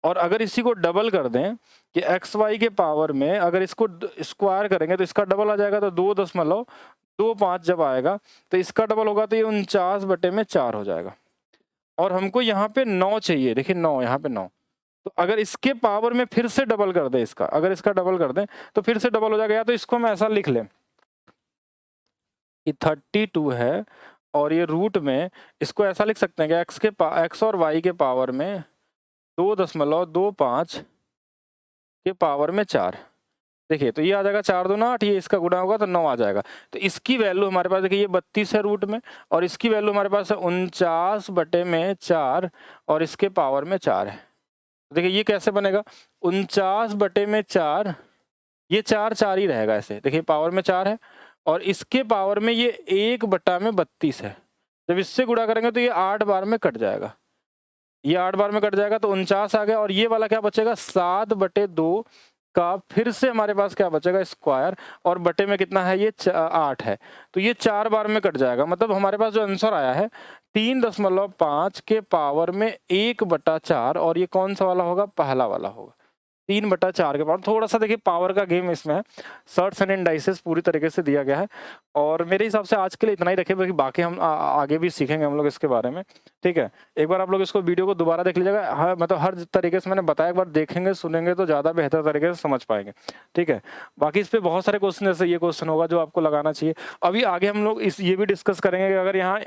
और अगर इसी को डबल कर दें कि एक्स वाई के पावर में अगर इसको स्क्वायर करेंगे तो इसका डबल आ जाएगा, तो 2.25 जब आएगा तो इसका डबल होगा तो ये 49/4 हो जाएगा। और हमको यहाँ पे 9 चाहिए, देखिए 9, यहाँ पे 9। तो अगर इसके पावर में फिर से डबल कर दें, इसका अगर इसका डबल कर दें तो फिर से डबल हो जाएगा। या तो इसको हम ऐसा लिख लें कि 32 है और ये रूट में इसको ऐसा लिख सकते हैं कि एक्स और वाई के पावर में 2.25 के पावर में 4। देखिए तो ये आ जाएगा 4 दूना 8, ये इसका गुणा होगा तो 9 आ जाएगा। तो इसकी वैल्यू हमारे पास देखिए ये 32 है रूट में, और इसकी वैल्यू हमारे पास है 49/4 और इसके पावर में 4 है। देखिए ये कैसे बनेगा? 49/4, ये 4 ही रहेगा ऐसे, देखिए पावर में 4 है और इसके पावर में ये 1/32 है। जब इससे गुणा करेंगे तो ये 8 बार में कट जाएगा, ये 8 बार में कट जाएगा तो 49 आ गया। और ये वाला क्या बचेगा? 7/2 का फिर से हमारे पास क्या बचेगा? स्क्वायर, और बटे में कितना है? ये 8 है, तो ये 4 बार में कट जाएगा। मतलब हमारे पास जो आंसर आया है 3.5 के पावर में 1/4, और ये कौन सा वाला होगा? पहला वाला होगा। 3/4 के पावर। थोड़ा-सा देखिए पावर का गेम इसमें है। सर्ट्स एंड इंडाइसेस पूरी तरीके से दिया गया है और मेरे हिसाब से आज के लिए इतना ही रखें, बाकी हम आगे भी सीखेंगे हम लोग इसके बारे में, ठीक है? एक बार आप लोग इसको वीडियो को दोबारा देख लीजिएगा। हाँ, मतलब हर तरीके से मैंने बताया, एक बार देखेंगे, सुनेंगे तो ज़्यादा बेहतर तरीके से समझ पाएँगे, ठीक है? बाकी इस पे बहुत सारे क्वेश्चन, जैसे ये क्वेश्चन होगा जो आपको लगाना चाहिए। अभी आगे हम लोग ये भी डिस्कस करेंगे कि अगर यहाँ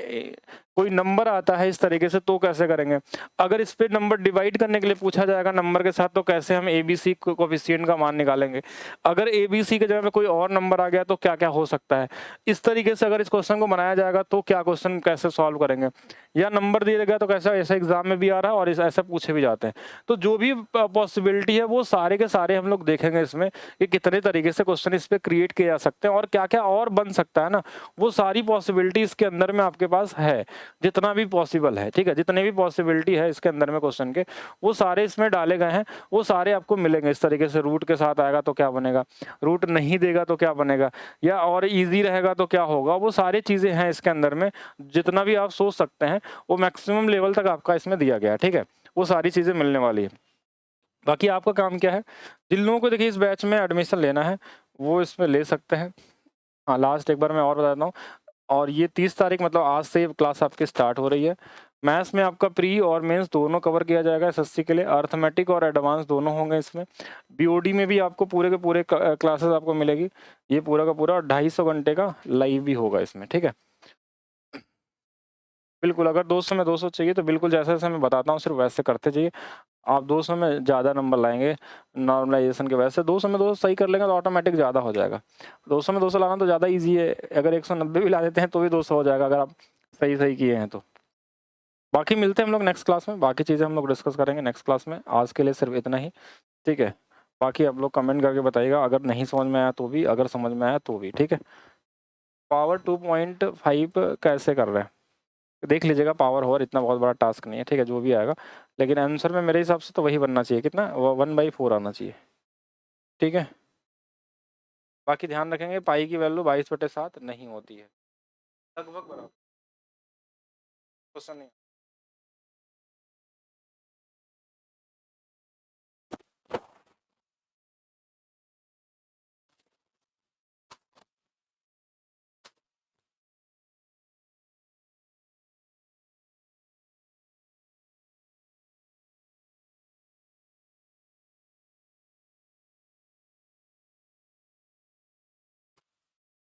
कोई नंबर आता है इस तरीके से तो कैसे करेंगे? अगर इस पे नंबर डिवाइड करने के लिए पूछा जाएगा नंबर के साथ तो कैसे हम एबीसी कोएफिशिएंट का मान निकालेंगे? अगर एबीसी के जगह पे कोई और नंबर आ गया तो क्या-क्या हो सकता है? इस तरीके से अगर इस क्वेश्चन को बनाया जाएगा तो क्या क्वेश्चन कैसे सॉल्व करेंगे? या नंबर दिया गया तो कैसा, ऐसा एग्जाम में भी आ रहा है और ऐसा पूछे भी जाते हैं। तो जो भी पॉसिबिलिटी है वो सारे के सारे हम लोग देखेंगे इसमें कि कितने तरीके से क्वेश्चन इस पे क्रिएट किए जा सकते हैं और क्या-क्या और बन सकता है ना, वो सारी पॉसिबिलिटी इसके अंदर में आपके पास है। जितना भी पॉसिबल है, ठीक है? जितने भी पॉसिबिलिटी है इसके अंदर में क्वेश्चन के, वो सारे इसमें डाले गए हैं, वो सारे आपको मिलेंगे इस तरीके से। रूट के साथ आएगा तो क्या बनेगा, रूट नहीं देगा तो क्या बनेगा, या और ईजी रहेगा तो क्या होगा, वो सारी चीज़ें हैं इसके अंदर में। जितना भी आप सोच सकते हैं वो मैक्सिमम लेवल तक आपका इसमें दिया गया है, ठीक है? वो सारी चीज़ें मिलने वाली है। बाकी आपका काम क्या है, जिन लोगों को देखिए इस बैच में एडमिशन लेना है वो इसमें ले सकते हैं। हाँ, लास्ट एक बार मैं और बता देता हूँ, और ये 30 तारीख मतलब आज से क्लास आपकी स्टार्ट हो रही है। मैथ्स में आपका प्री और मेंस दोनों कवर किया जाएगा एसएससी के लिए। अरिथमेटिक और एडवांस दोनों होंगे इसमें। बीओडी में भी आपको पूरे के पूरे क्लासेस आपको मिलेगी। ये पूरा का पूरा 250 घंटे का लाइव भी होगा इसमें, ठीक है? बिल्कुल, अगर 200 में 200 चाहिए तो बिल्कुल जैसे-जैसे मैं बताता हूँ सिर्फ वैसे करते जाइए। आप 200 में ज़्यादा नंबर लाएँगे नॉर्मलाइज़ेशन के वजह से। 200 में 200 सही कर लेंगे तो ऑटोमेटिक ज़्यादा हो जाएगा। 200 में 200 लाना तो ज़्यादा ईज़ी है। अगर 190 भी ला देते हैं तो भी 200 हो जाएगा अगर आप सही-सही किए हैं तो। बाकी मिलते हैं हम लोग नेक्स्ट क्लास में, बाकी चीज़ें हम लोग डिस्कस करेंगे नेक्स्ट क्लास में। आज के लिए सिर्फ इतना ही, ठीक है? बाकी आप लोग कमेंट करके बताइएगा अगर नहीं समझ में आया तो भी, अगर समझ में आया तो भी, ठीक है? पावर 2.5 कैसे कर रहे हैं? देख लीजिएगा पावर होवर, इतना बहुत बड़ा टास्क नहीं है, ठीक है? जो भी आएगा, लेकिन आंसर में मेरे हिसाब से तो वही बनना चाहिए, कितना 1/4 आना चाहिए, ठीक है? बाकी ध्यान रखेंगे पाई की वैल्यू 22/7 नहीं होती है, लगभग बराबर, क्वेश्चन नहीं